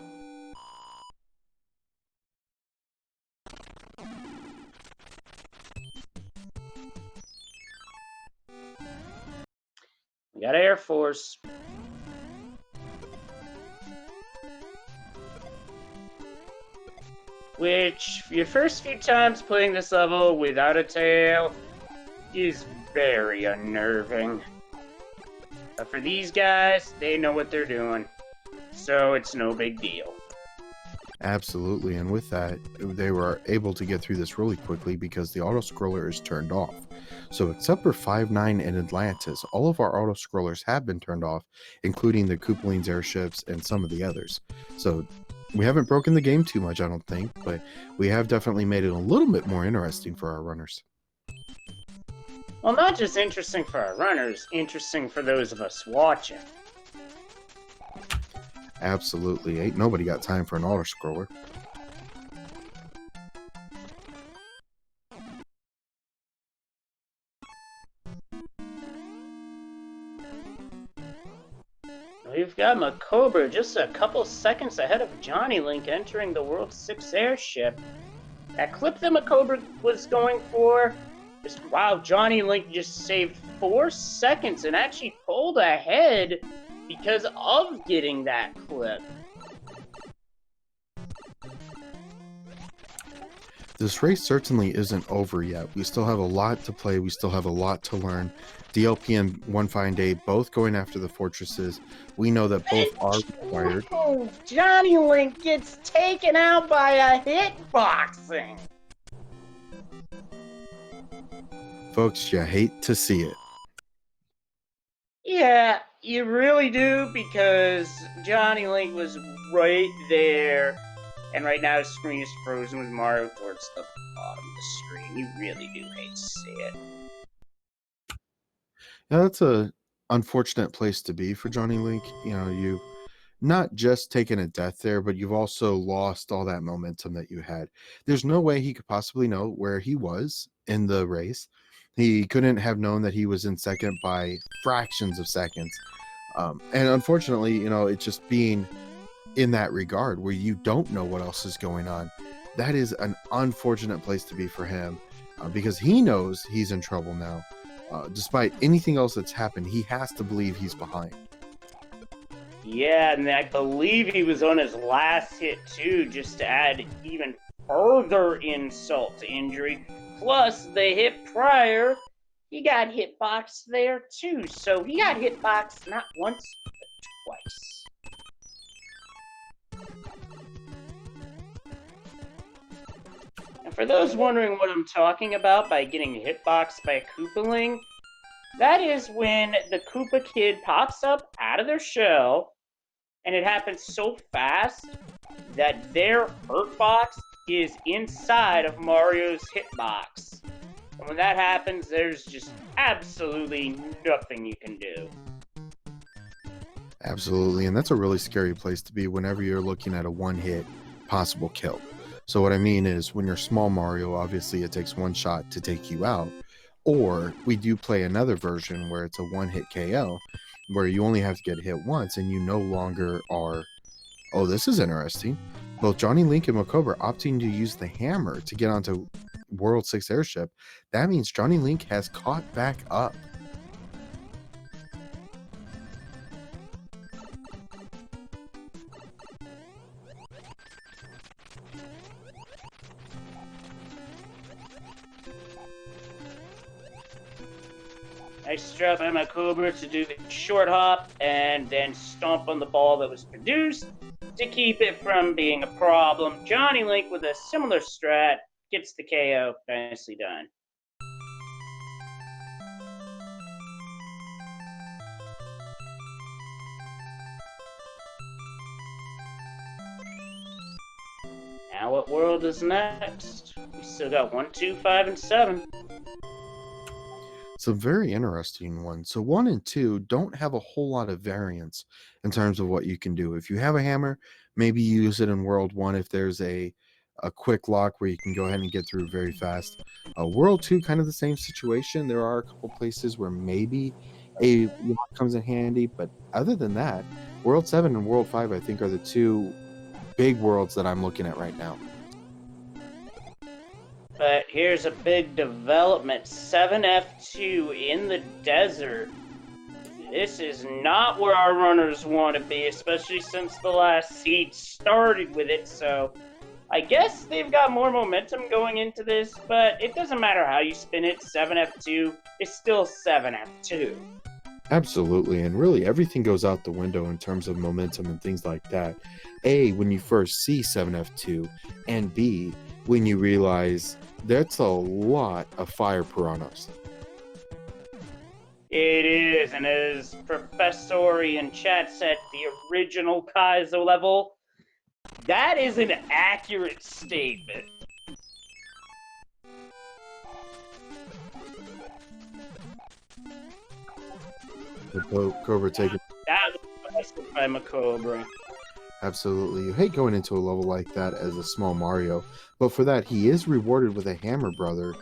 We got Air Force. Which, your first few times playing this level without a tail is very unnerving. But for these guys, they know what they're doing, so it's no big deal. Absolutely, and with that, they were able to get through this really quickly because the auto-scroller is turned off. So except for 5-9 and Atlantis, all of our auto-scrollers have been turned off, including the Koopaling's airships and some of the others. So we haven't broken the game too much, I don't think, but we have definitely made it a little bit more interesting for our runners. Well, not just interesting for our runners, interesting for those of us watching. Absolutely, ain't nobody got time for an auto-scroller. We've got Macobra just a couple seconds ahead of Johnny Link entering the World 6 airship. That clip that Macobra was going for, just wow, Johnny Link just saved 4 seconds and actually pulled ahead because of getting that clip. This race certainly isn't over yet. We still have a lot to play. We still have a lot to learn. DLP and One Fine Day both going after the fortresses. We know that both are required. Oh, Johnny Link gets taken out by a hitboxing. Folks, you hate to see it. Yeah, you really do, because Johnny Link was right there. And right now his screen is frozen with Mario towards the bottom of the screen. You really do hate to see it. Yeah, that's a unfortunate place to be for Johnny Link. You know, you've not just taken a death there, but you've also lost all that momentum that you had. There's no way he could possibly know where he was in the race. He couldn't have known that he was in second by fractions of seconds. And unfortunately, you know, it's just being in that regard where you don't know what else is going on. That is an unfortunate place to be for him because he knows he's in trouble now. Despite anything else that's happened, he has to believe he's behind. Yeah, and I believe he was on his last hit too, just to add even further insult to injury. Plus, the hit prior, he got hitboxed there too. So he got hitboxed not once, but twice. And for those wondering what I'm talking about by getting hitboxed by a Koopaling, that is when the Koopa Kid pops up out of their shell, and it happens so fast that their hurt box is inside of Mario's hitbox. And when that happens, there's just absolutely nothing you can do. Absolutely, and that's a really scary place to be whenever you're looking at a one-hit possible kill. So what I mean is when you're small Mario, obviously it takes one shot to take you out. Or we do play another version where it's a one-hit KO, where you only have to get hit once and you no longer are... Oh, this is interesting. Both Johnny Link and Macobra opting to use the hammer to get onto World 6 airship. That means Johnny Link has caught back up. Nice job by my Cobra to do the short hop and then stomp on the ball that was produced to keep it from being a problem. Johnny Link with a similar strat gets the KO. Nicely done. Now what world is next? We still got 1, 2, 5, and 7. It's a very interesting one. So 1 and 2 don't have a whole lot of variance in terms of what you can do. If you have a hammer, maybe you use it in World 1 if there's a a quick lock where you can go ahead and get through very fast. World 2, kind of the same situation. There are a couple places where maybe a lock comes in handy, but other than that, World 7 and World 5, I think, are the two big worlds that I'm looking at right now. But here's a big development. 7F2 in the desert. This is not where our runners want to be, especially since the last seed started with it, so I guess they've got more momentum going into this, but it doesn't matter how you spin it, 7F2 is still 7F2. Absolutely, and really everything goes out the window in terms of momentum and things like that. A, when you first see 7F2, and B, when you realize that's a lot of fire piranhas. It is, and as Professor in chat said, the original Kaizo level, that is an accurate statement. The Cobra taking. That was by Macobra. Absolutely. You hate going into a level like that as a small Mario, but for that, he is rewarded with a hammer, brother.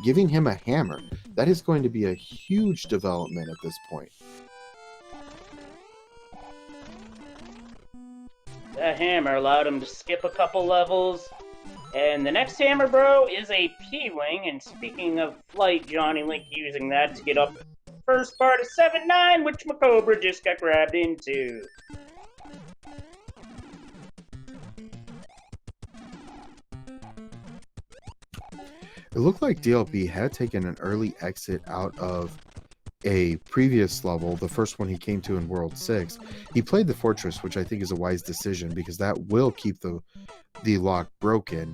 Giving him a hammer. That is going to be a huge development at this point. That hammer allowed him to skip a couple levels. And the next hammer, bro, is a P-Wing. And speaking of flight, Johnny Link using that to get up the first part of 7-9, which Macobra just got grabbed into. It looked like DLP had taken an early exit out of a previous level, the first one he came to in World 6. He played the Fortress, which I think is a wise decision because that will keep the lock broken,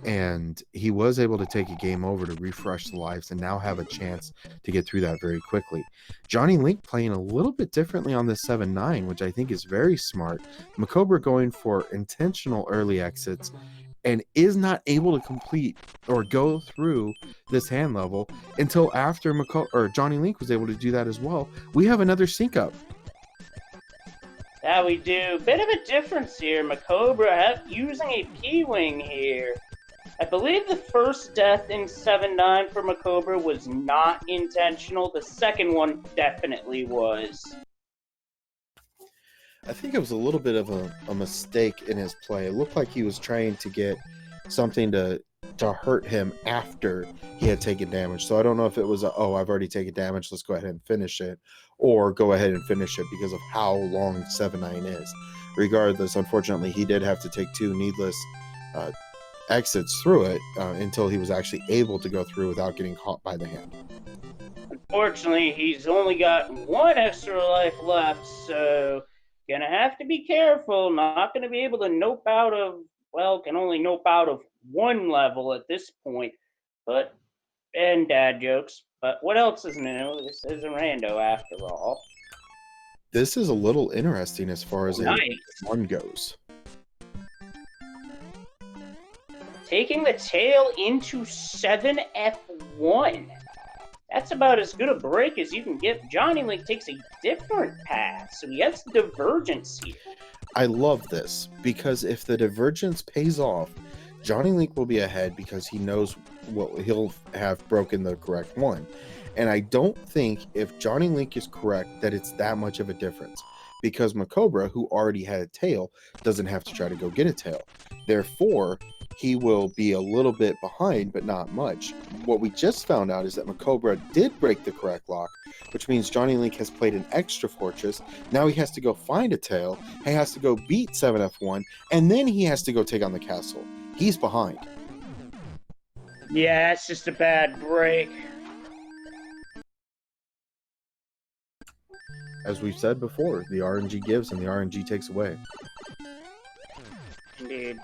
and he was able to take a game over to refresh the lives and now have a chance to get through that very quickly. Johnny Link playing a little bit differently on the 7-9, which I think is very smart. Macobra going for intentional early exits and is not able to complete or go through this hand level until after Johnny Link was able to do that as well. We have another sync up. Yeah, we do. Bit of a difference here. Macobra using a P-Wing here. I believe the first death in 7-9 for Macobra was not intentional. The second one definitely was. I think it was a little bit of a mistake in his play. It looked like he was trying to get something to hurt him after he had taken damage. So I don't know if it was I've already taken damage, let's go ahead and finish it, or go ahead and finish it because of how long 7-9 is. Regardless, unfortunately, he did have to take two needless exits through it until he was actually able to go through without getting caught by the hand. Unfortunately, he's only got one extra life left, so gonna have to be careful. Not gonna be able to nope out of, can only nope out of one level at this point. And dad jokes. But what else is new? This is a rando after all. This is a little interesting as far as nice. A one goes. Taking the tail into 7F1. That's about as good a break as you can get. Johnny Link takes a different path, so he has divergence here. I love this, because if the divergence pays off, Johnny Link will be ahead because he knows he'll have broken the correct one. And I don't think if Johnny Link is correct that it's that much of a difference, because Macobra, who already had a tail, doesn't have to try to go get a tail. Therefore, he will be a little bit behind, but not much. What we just found out is that Macobra did break the correct lock, which means Johnny Link has played an extra fortress. Now he has to go find a tail, he has to go beat 7F1, and then he has to go take on the castle. He's behind. Yeah, it's just a bad break. As we've said before, the RNG gives and the RNG takes away. Indeed.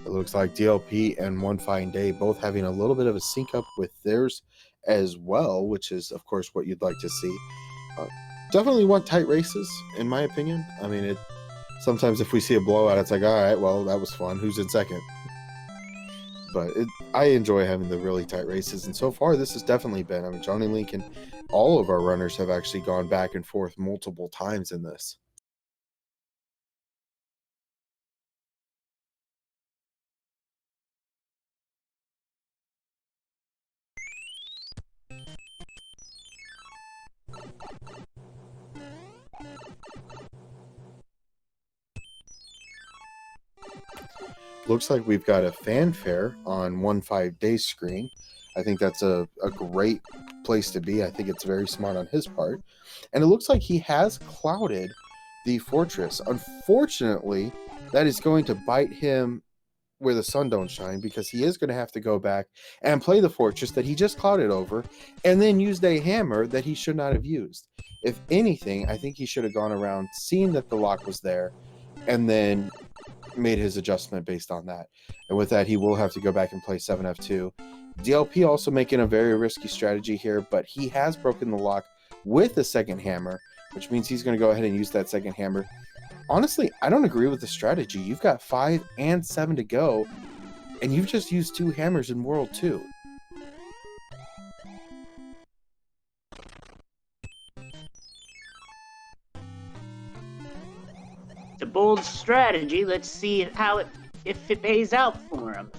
It looks like DLP and One Fine Day both having a little bit of a sync up with theirs as well, which is, of course, what you'd like to see. Definitely want tight races, in my opinion. I mean, sometimes if we see a blowout, it's like, all right, well, that was fun. Who's in second? But I enjoy having the really tight races, and so far this has definitely been. I mean, Johnny Link and all of our runners have actually gone back and forth multiple times in this. Looks like we've got a fanfare on 1-5-day screen. I think that's a great place to be. I think it's very smart on his part. And it looks like he has clouded the fortress. Unfortunately, that is going to bite him where the sun don't shine, because he is going to have to go back and play the fortress that he just clouded over and then used a hammer that he should not have used. If anything, I think he should have gone around, seen that the lock was there, and then made his adjustment based on that. And with that, he will have to go back and play 7F2. DLP also making a very risky strategy here, but he has broken the lock with a second hammer, which means he's going to go ahead and use that second hammer. Honestly, I don't agree with the strategy. You've got 5 and 7 to go, and you've just used 2 hammers in World 2. It's a bold strategy. Let's see if it pays out for him.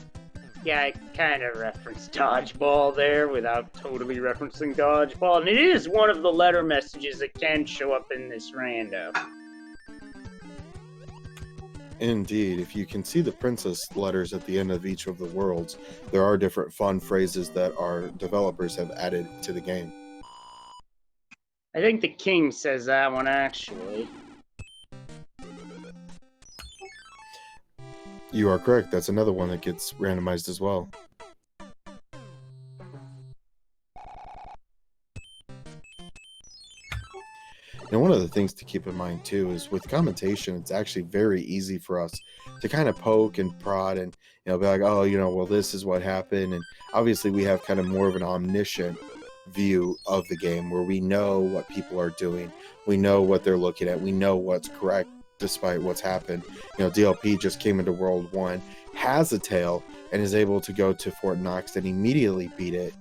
Yeah, I kind of referenced dodgeball there without totally referencing dodgeball, and it is one of the letter messages that can show up in this rando. Indeed, if you can see the princess letters at the end of each of the worlds, there are different fun phrases that our developers have added to the game. I think the king says that one, actually. You are correct. That's another one that gets randomized as well. And one of the things to keep in mind too is with commentation, it's actually very easy for us to kind of poke and prod and be like, oh, well, this is what happened. And obviously we have kind of more of an omniscient view of the game where we know what people are doing, we know what they're looking at, we know what's correct despite what's happened. DLP just came into World 1, has a tail, and is able to go to Fort Knox and immediately beat it,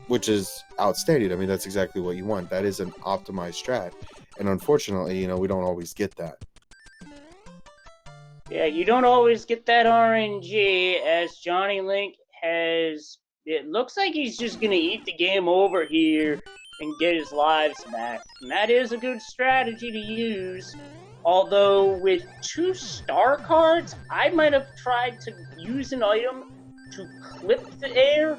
which is outstanding. I mean, that's exactly what you want. That is an optimized strat. And unfortunately, we don't always get that. Yeah, you don't always get that RNG, as Johnny Link has... It looks like he's just going to eat the game over here and get his lives back. And that is a good strategy to use. Although, with 2 star cards, I might have tried to use an item to clip the air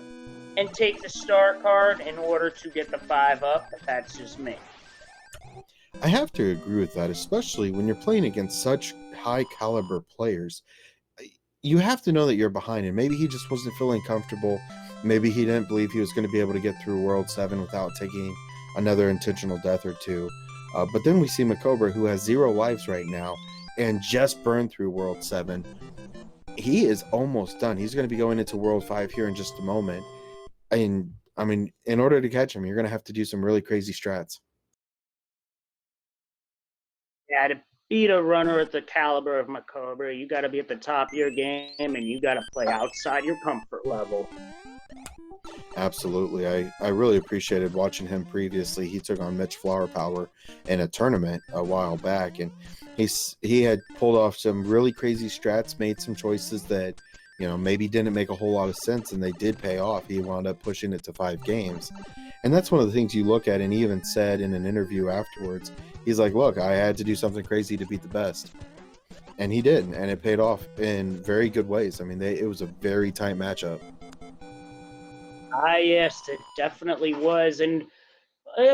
and take the star card in order to get the 5 up, but that's just me. I have to agree with that, especially when you're playing against such high caliber players. You have to know that you're behind, and maybe he just wasn't feeling comfortable. Maybe he didn't believe he was going to be able to get through World 7 without taking another intentional death or 2. But then we see Macobra, who has 0 lives right now and just burned through World 7. He is almost done. He's going to be going into World 5 here in just a moment. And I mean, in order to catch him, you're going to have to do some really crazy strats. Yeah, to beat a runner at the caliber of Macobra, you got to be at the top of your game, and you got to play outside your comfort level. Absolutely. I really appreciated watching him previously. He took on Mitch Flower Power in a tournament a while back, and he had pulled off some really crazy strats, made some choices that maybe didn't make a whole lot of sense, and they did pay off. He wound up pushing it to 5 games. And that's one of the things you look at, and he even said in an interview afterwards, he's like, look, I had to do something crazy to beat the best. And he did, and it paid off in very good ways. I mean, it was a very tight matchup. Yes, it definitely was. And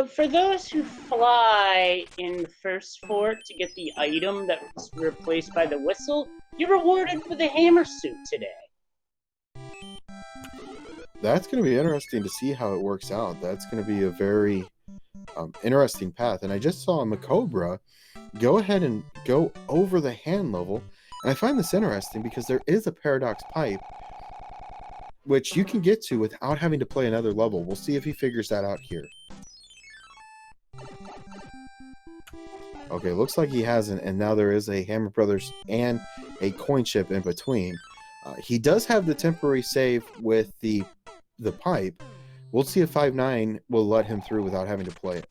for those who fly in First Fort to get the item that was replaced by the whistle, you're rewarded with a hammer suit today. That's going to be interesting to see how it works out. That's going to be a very interesting path. And I just saw Macobra go ahead and go over the hand level. And I find this interesting because there is a paradox pipe which you can get to without having to play another level. We'll see if he figures that out here. Okay, looks like he hasn't, and now there is a Hammer Brothers and a coin chip in between. He does have the temporary save with the pipe. We'll see if 5-9 will let him through without having to play it.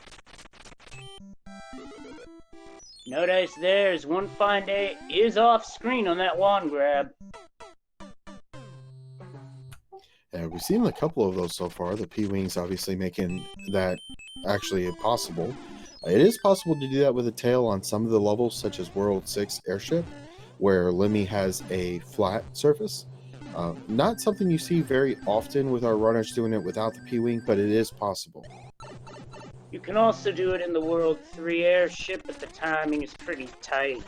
No dice there, as One Fine Day is off screen on that wand grab. And we've seen a couple of those so far. The P-Wings obviously making that actually possible. It is possible to do that with a tail on some of the levels, such as World 6 Airship, where Lemmy has a flat surface. Not something you see very often with our runners doing it without the P-Wing, but it is possible. You can also do it in the World 3 Airship, but the timing is pretty tight.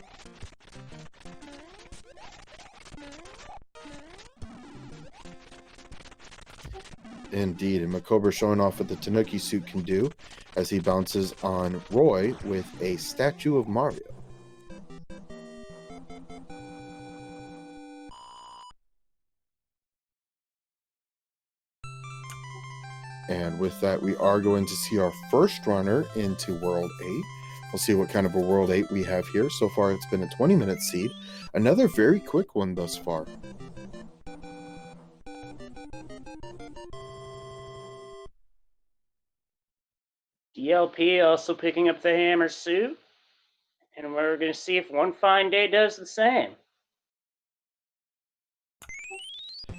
Indeed, and Macobra showing off what the Tanuki suit can do as he bounces on Roy with a statue of Mario. And with that, we are going to see our first runner into World 8. We'll see what kind of a World 8 we have here. So far, it's been a 20-minute seed. Another very quick one thus far. DLP also picking up the hammer suit. And we're going to see if One Fine Day does the same.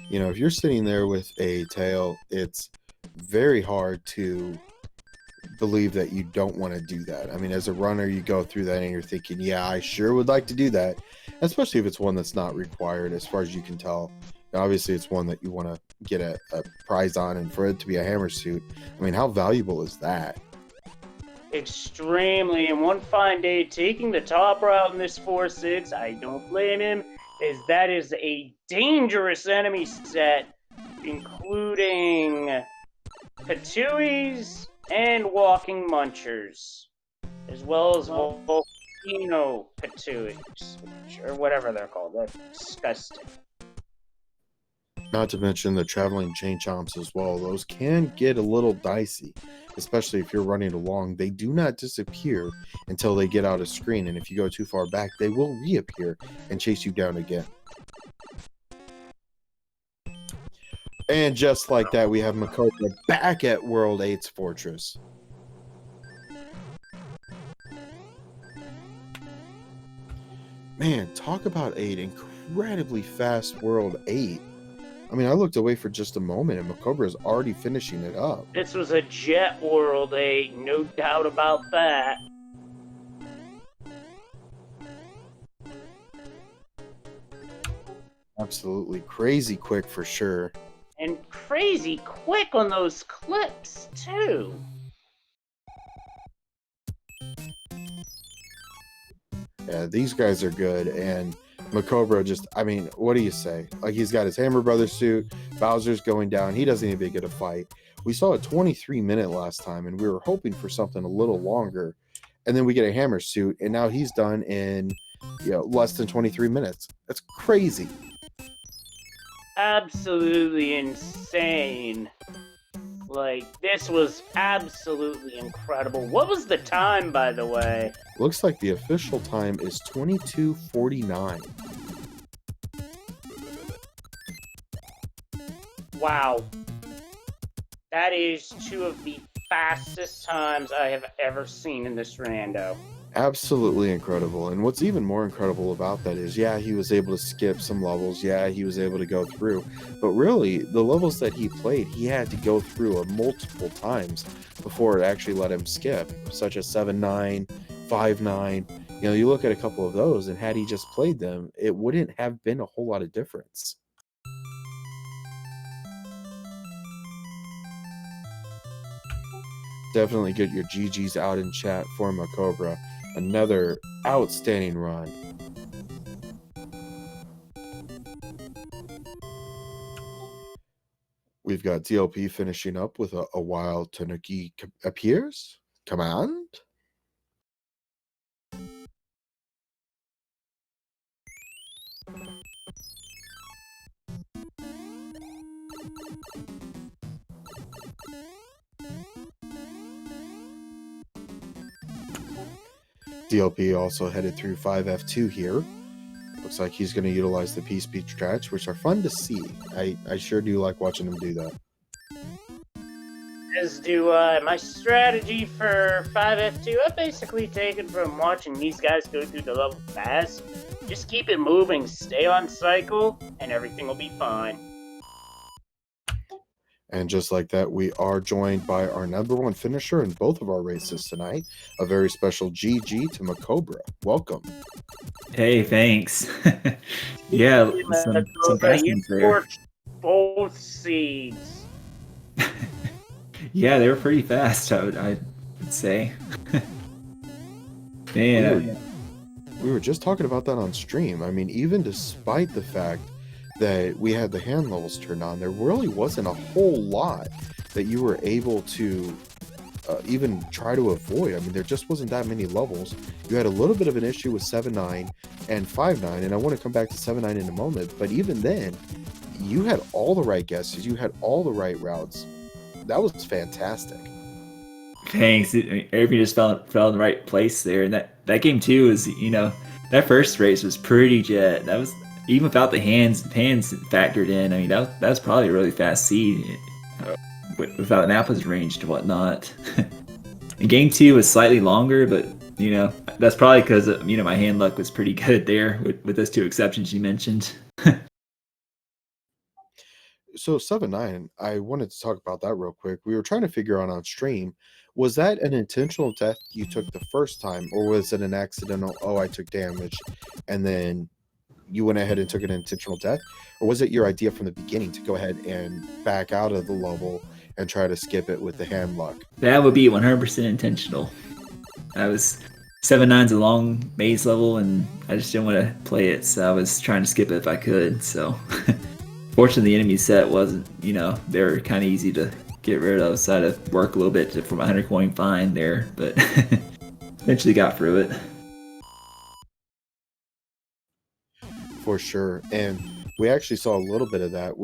You know, if you're sitting there with a tail, it's very hard to believe that you don't want to do that. I mean, as a runner, you go through that and you're thinking, yeah, I sure would like to do that, especially if it's one that's not required as far as you can tell. And obviously, it's one that you want to get a prize on, and for it to be a hammer suit, I mean, how valuable is that? Extremely. And One Fine Day taking the top route in this 4-6, I don't blame him, as that is a dangerous enemy set, including Patuis and Walking Munchers, as well as Volcano Patuis, or whatever they're called. That's disgusting. Not to mention the traveling chain chomps as well. Those can get a little dicey, especially if you're running along. They do not disappear until they get out of screen, and if you go too far back, they will reappear and chase you down again. And just like that, we have Macobra back at World 8's Fortress. Man, talk about an incredibly fast World 8. I mean, I looked away for just a moment, and Macobra is already finishing it up. This was a jet World 8, no doubt about that. Absolutely crazy quick for sure. And crazy quick on those clips, too. Yeah, these guys are good, and Macobra just, I mean, what do you say? Like, he's got his Hammer Brothers suit, Bowser's going down, he doesn't even get a fight. We saw a 23-minute last time, and we were hoping for something a little longer, and then we get a Hammer suit, and now he's done in, less than 23 minutes. That's crazy. Absolutely insane. Like, this was absolutely incredible. What was the time, by the way? Looks like the official time is 22:49. Wow. That is two of the fastest times I have ever seen in this rando. Absolutely incredible. And what's even more incredible about that is, yeah, he was able to skip some levels. Yeah, he was able to go through. But really, the levels that he played, he had to go through multiple times before it actually let him skip, such as 7-9, 5-9. You look at a couple of those, and had he just played them, it wouldn't have been a whole lot of difference. Definitely get your GGs out in chat for Macobra. Another outstanding run. We've got DLP finishing up with a wild Tanuki appears. Command. DLP also headed through 5F2 here. Looks like he's going to utilize the P-Speed strats, which are fun to see. I sure do like watching him do that. As do I. My strategy for 5F2, I've basically taken from watching these guys go through the level fast. Just keep it moving, stay on cycle, and everything will be fine. And just like that, we are joined by our #1 finisher in both of our races tonight. A very special GG to Macobra. Welcome. Hey, thanks. Yeah, some fast You ones there. torched both seeds. Yeah, they were pretty fast, I'd say. Man, We were just talking about that on stream. I mean, even despite the fact that we had the hand levels turned on, there really wasn't a whole lot that you were able to even try to avoid. I mean, there just wasn't that many levels. You had a little bit of an issue with 7-9 and 5-9, and I want to come back to 7-9 in a moment, but even then, you had all the right guesses, you had all the right routes. That was fantastic. thanks. Everything just fell in the right place there. And that game too is, that first race was pretty jet. That was, even without the hands factored in. I mean, that was probably a really fast seed without an apples ranged and whatnot. And game 2 was slightly longer, but that's probably because my hand luck was pretty good there with those 2 exceptions you mentioned. So 7-9, I wanted to talk about that real quick. We were trying to figure out on stream, was that an intentional death you took the first time, or was it an accidental, oh, I took damage, and then you went ahead and took an intentional death? Or was it your idea from the beginning to go ahead and back out of the level and try to skip it with the hand luck? That would be 100% intentional. I was 7-9's a long maze level, and I just didn't want to play it, so I was trying to skip it if I could. So, fortunately, the enemy set wasn't, they were kind of easy to get rid of, so I had to work a little bit for my 100 coin find there, but eventually got through it. For sure. And we actually saw a little bit of that.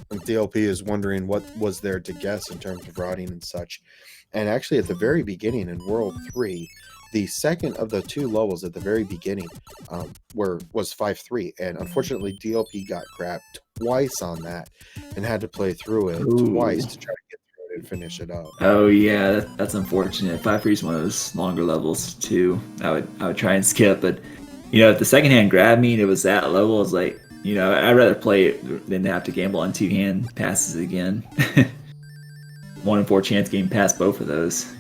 DLP is wondering what was there to guess in terms of routing and such. And actually, at the very beginning in World 3, the second of the 2 levels at the very beginning was 5-3. And unfortunately, DLP got grabbed twice on that and had to play through it twice to try to get through it and finish it up. Oh yeah, that's unfortunate. 5-3 is one of those longer levels too. I would try and skip, but if the second hand grabbed me and it was that level, it's like, I'd rather play it than have to gamble on 2 hand passes again. 1 in 4 chance game past both of those,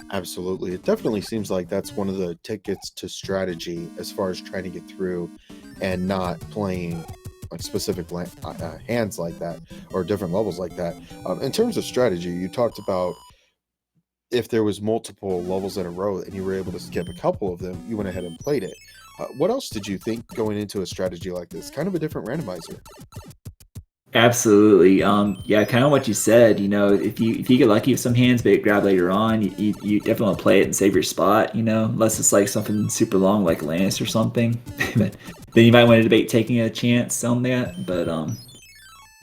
Absolutely. It definitely seems like that's one of the tickets to strategy as far as trying to get through and not playing like specific hands like that or different levels like that. In terms of strategy, you talked about if there was multiple levels in a row and you were able to skip a couple of them, you went ahead and played it. What else did you think going into a strategy like this? Kind of a different randomizer. Absolutely. Yeah, kind of what you said. If you get lucky with some hands, but grab later on, you definitely want to play it and save your spot. Unless it's like something super long like Lannis or something. But then you might want to debate taking a chance on that. But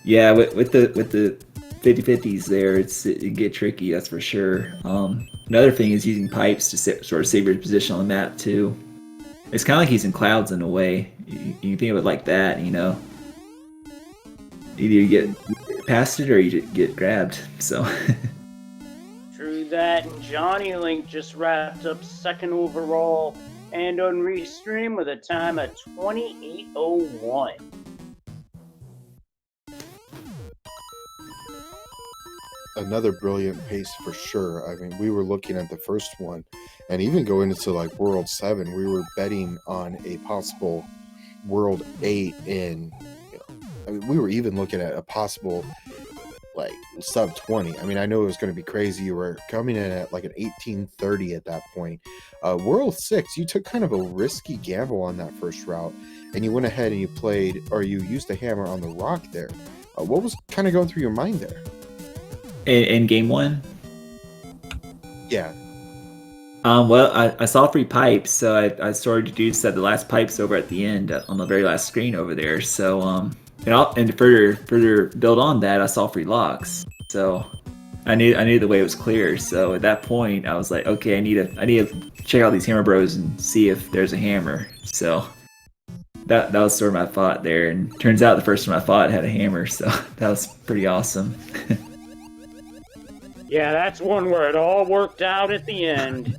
yeah, with the 50-50s there, it can get tricky. That's for sure. Another thing is using pipes to sort of save your position on the map too. It's kind of like using clouds in a way. You think of it like that, Either you get past it or you get grabbed. So. True that. And Johnny Link just wrapped up 2nd overall and on restream with a time of 28:01. Another brilliant pace for sure. I mean, we were looking at the first one, and even going into like World 7, we were betting on a possible World 8 in. I mean, we were even looking at a possible like sub 20. I mean, I know it was going to be crazy. You were coming in at like an 1830 at that point. World 6, you took kind of a risky gamble on that first route, and you went ahead and you played, or you used a hammer on the rock there. What was kind of going through your mind there? In game 1? Yeah. Well, I saw 3 pipes, so I sort of deduced that the last pipe's over at the end on the very last screen over there. So and to further build on that, I saw 3 locks. So I knew the way was clear. So at that point, I was like, okay, I need to check out these hammer bros and see if there's a hammer. So that was sort of my thought there, and turns out the first one I fought had a hammer, so that was pretty awesome. Yeah, that's one where it all worked out at the end.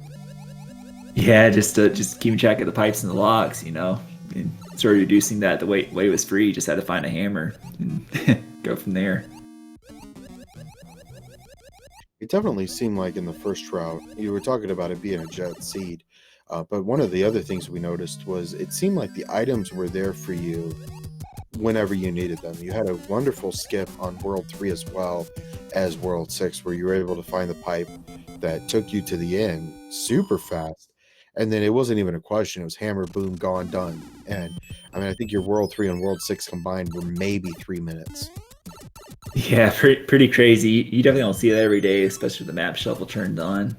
Yeah, just keeping track of the pipes and the locks, and sort of reducing that. The weight was free. Just had to find a hammer and go from there. It definitely seemed like in the first route, you were talking about it being a jet seed. But one of the other things we noticed was it seemed like the items were there for you whenever you needed them. You had a wonderful skip on World 3 as well as World 6, where you were able to find the pipe that took you to the end super fast. And then it wasn't even a question. It was hammer, boom, gone, done. And I mean, I think your World 3 and World 6 combined were maybe 3 minutes. Yeah, pretty crazy. You definitely don't see that every day, especially with the map shuffle turned on.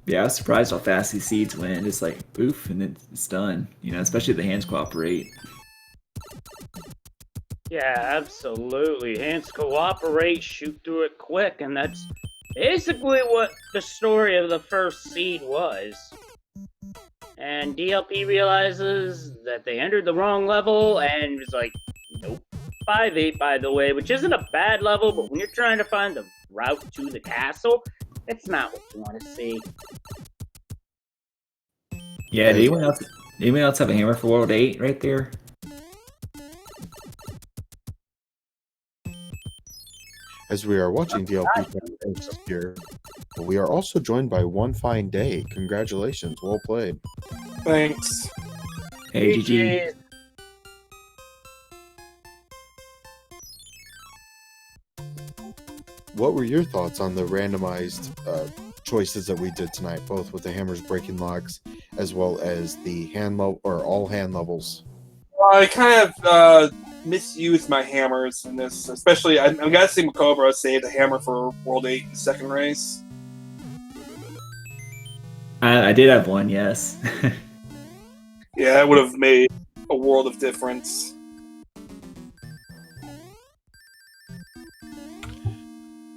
Yeah, I was surprised how fast these seeds went. It's like poof, and it's done. Especially if the hands cooperate. Yeah, absolutely. Hands cooperate, shoot through it quick, and that's basically what the story of the first seed was. And DLP realizes that they entered the wrong level and is like, nope. 5-8, by the way, which isn't a bad level, but when you're trying to find the route to the castle, it's not what you want to see. Yeah, did anyone else have a hammer for World 8 right there? As we are watching DLP here, we are also joined by One Fine Day. Congratulations, well played. Thanks. Hey, GG. What were your thoughts on the randomized choices that we did tonight, both with the hammers breaking locks as well as the hand level or all hand levels? I kind of misused my hammers in this, especially I'm guessing Macobra saved a hammer for World 8 in the second race. I did have one, yes. Yeah, it would have made a world of difference.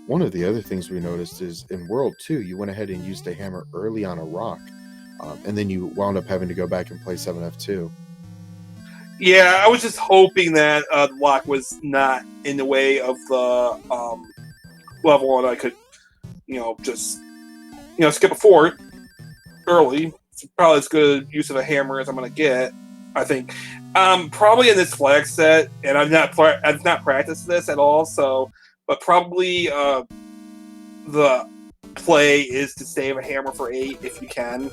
One of the other things we noticed is in World 2, you went ahead and used a hammer early on a rock, and then you wound up having to go back and play 7F2. Yeah, I was just hoping that the lock was not in the way of the level, and I could, just, skip a fort early. It's probably as good use of a hammer as I'm going to get, I think. Probably in this flag set, and I've not practiced this at all, but probably the play is to save a hammer for 8 if you can.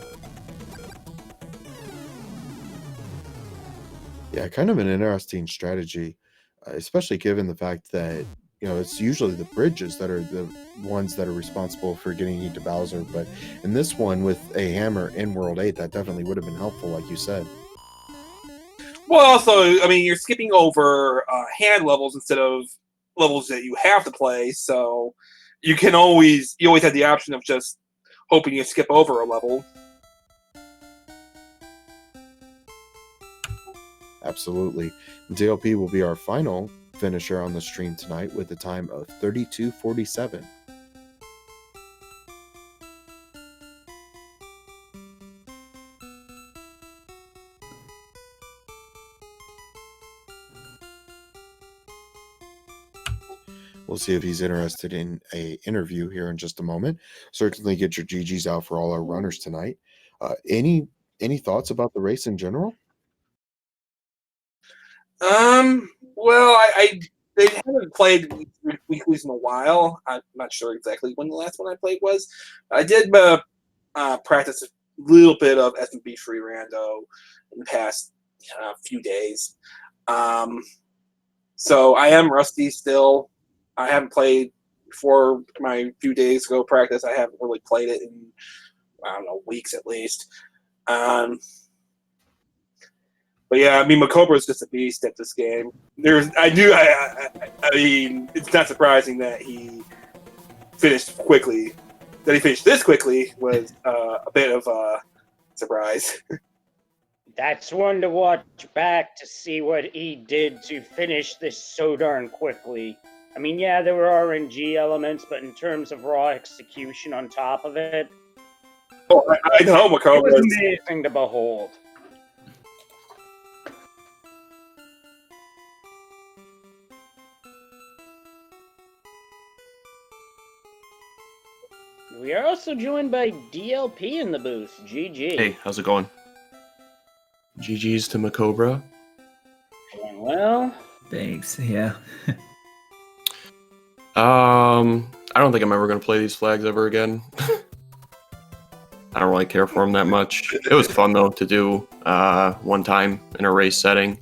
Yeah, kind of an interesting strategy, especially given the fact that, it's usually the bridges that are the ones that are responsible for getting you to Bowser. But in this one, with a hammer in World 8, that definitely would have been helpful, like you said. Well, also, I mean, you're skipping over hand levels instead of levels that you have to play, so you always have the option of just hoping you skip over a level. Absolutely. DLP will be our final finisher on the stream tonight with a time of 32:47. We'll see if he's interested in a interview here in just a moment. Certainly get your GGs out for all our runners tonight. Any thoughts about the race in general? Well, they haven't played weeklies in a while. I'm not sure exactly when the last one I played was. I did practice a little bit of SMB3 Rando in the past few days. So I am rusty still. I haven't played before my few days ago practice. I haven't really played it in, I don't know, weeks at least. But yeah, I mean, Macobra is just a beast at this game. I mean, it's not surprising that he finished quickly. That he finished this quickly was a bit of a surprise. That's one to watch back to see what he did to finish this so darn quickly. I mean, yeah, there were RNG elements, but in terms of raw execution on top of it, Oh, I know, it Makoba. was amazing to behold. We are also joined by DLP in the booth. GG. Hey, how's it going? GG's to Macobra. Doing well. Thanks. Yeah. I don't think I'm ever gonna play these flags ever again. I don't really care for them that much. It was fun though to do one time in a race setting.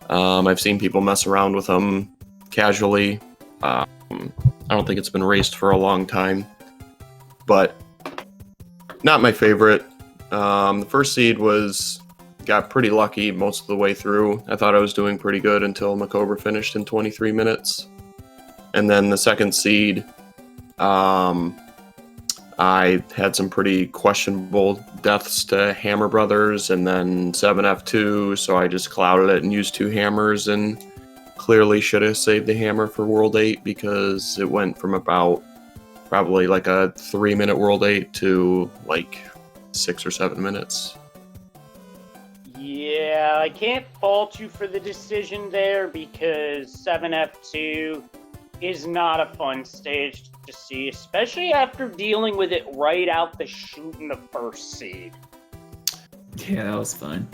I've seen people mess around with them casually. I don't think it's been raced for a long time, but not my favorite. The first seed got pretty lucky most of the way through. I thought I was doing pretty good until Macobra finished in 23 minutes. And then the second seed, I had some pretty questionable deaths to Hammer Brothers and then 7F2, so I just clouded it and used 2 hammers and clearly should have saved the hammer for World 8 because it went from about probably like a 3-minute World 8 to like 6 or 7 minutes. Yeah, I can't fault you for the decision there because 7F2 is not a fun stage to see, especially after dealing with it right out the chute in the first seed. Yeah, that was fun.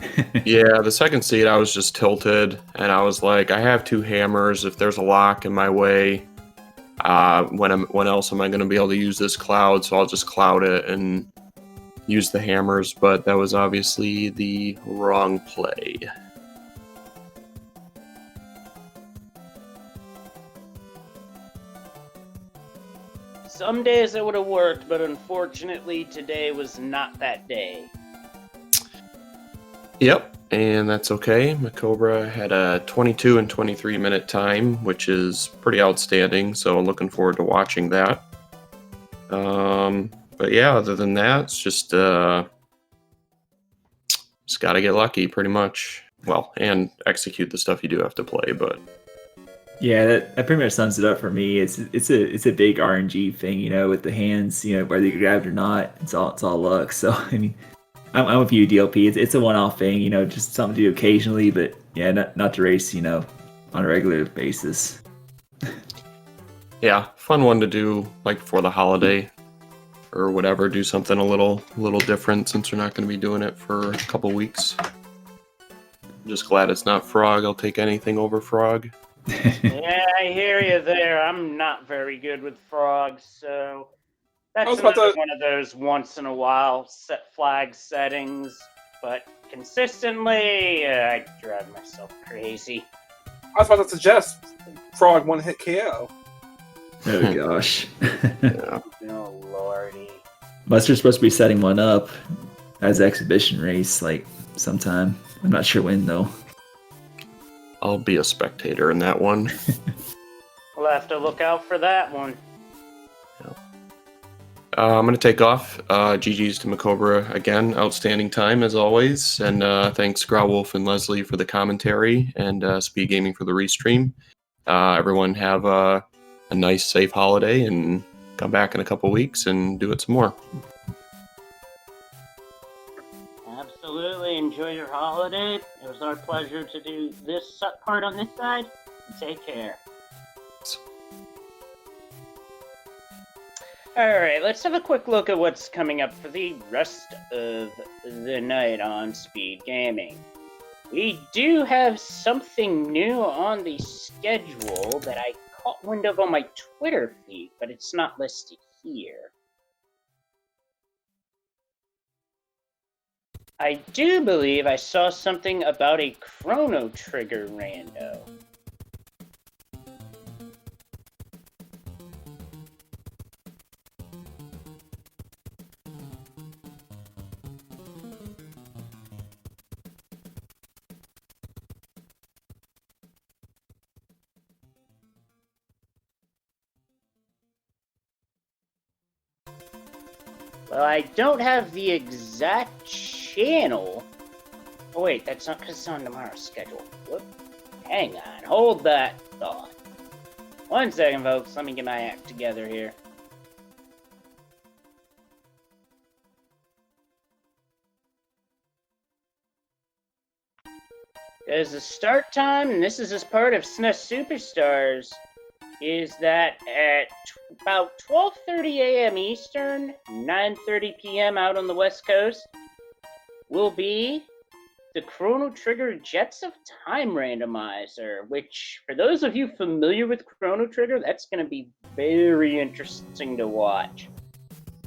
Yeah, the second seed I was just tilted and I was like, I have 2 hammers. If there's a lock in my way, when else am I going to be able to use this cloud? So I'll just cloud it and use the hammers, but that was obviously the wrong play. Some days it would have worked, but unfortunately today was not that day. Yep, and that's okay. Macobra had a 22 and 23 minute time, which is pretty outstanding, so looking forward to watching that. But yeah, other than that, it's just gotta get lucky pretty much. Well, and execute the stuff you do have to play, but Yeah, that pretty much sums it up for me. It's a big RNG thing, you know, with the hands, you know, whether you grab it or not, it's all luck. So I mean, I'm with you, DLP. It's a one-off thing, you know, just something to do occasionally, but yeah, not to race, you know, on a regular basis. yeah, fun one to do like before the holiday or whatever. Do something a little different since we're not going to be doing it for a couple weeks. I'm just glad it's not Frog. I'll take anything over Frog. Yeah, I hear you there. I'm not very good with frogs, so that's was about another to- one of those once in a while set flag settings. But consistently, I drive myself crazy. I was about to suggest Frog one-hit KO. Oh gosh. Yeah. Oh lordy. Buster's supposed to be setting one up as an exhibition race, like sometime. I'm not sure when though. I'll be a spectator in that one. We'll have to look out for that one. I'm going to take off. GG's to Macobra again. Outstanding time as always. And thanks Growlwolf and Leslie for the commentary and Speed Gaming for the restream. Everyone have a nice, safe holiday and come back in a couple weeks and do it some more. Absolutely. Enjoy your holiday. It was our pleasure to do this part on this side. Take care. Alright, let's have a quick look at what's coming up for the rest of the night on Speed Gaming. We do have something new on the schedule that I caught wind of on my Twitter feed, but it's not listed here. I do believe I saw something about a Chrono Trigger rando. Well, I don't have the exact channel Oh, wait, that's not because it's on tomorrow's schedule. Whoop. Hang on, hold that thought. 1 second, folks. Let me get my act together here. Because the start time, and this is as part of SNES Superstars, is that at about 12:30 a.m. Eastern, 9:30 p.m. out on the West Coast, will be the Chrono Trigger Jets of Time Randomizer, which, for those of you familiar with Chrono Trigger, that's going to be very interesting to watch.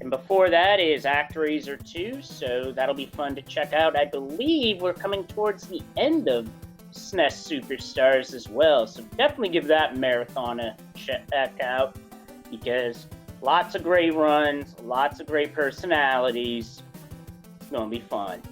And before that is ActRaiser 2, so that'll be fun to check out. I believe we're coming towards the end of SNES Superstars as well, so definitely give that marathon a check out, because lots of great runs, lots of great personalities. It's going to be fun.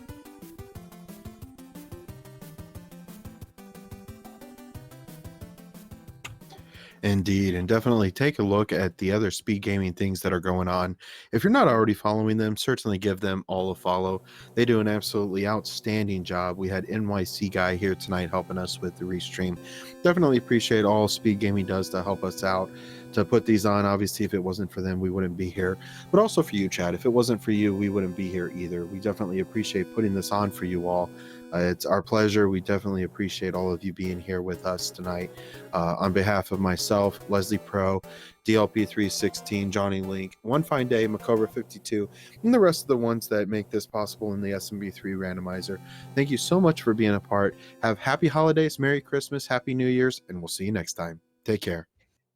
Indeed, and definitely take a look at the other speed gaming things that are going on. If you're not already following them, certainly give them all a follow. They do an absolutely outstanding job. We had NYC Guy here tonight helping us with the restream. Definitely appreciate all Speed Gaming does to help us out, to put these on. Obviously, if it wasn't for them, we wouldn't be here. But also for you, Chad. If it wasn't for you, we wouldn't be here either. We definitely appreciate putting this on for you all. It's our pleasure. We definitely appreciate all of you being here with us tonight. On behalf of myself, Leslie Pro, DLP316, Johnny Link, One Fine Day, Macobra52, and the rest of the ones that make this possible in the SMB3 randomizer. Thank you so much for being a part. Have happy holidays, Merry Christmas, Happy New Year's, and we'll see you next time. Take care.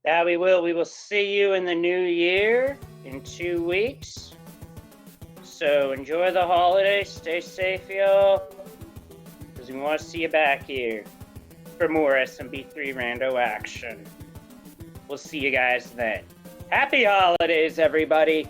Yeah, we will. We will see you in the new year in 2 weeks. So enjoy the holiday. Stay safe, y'all. Because we want to see you back here for more SMB3 Rando action. We'll see you guys then. Happy holidays, everybody.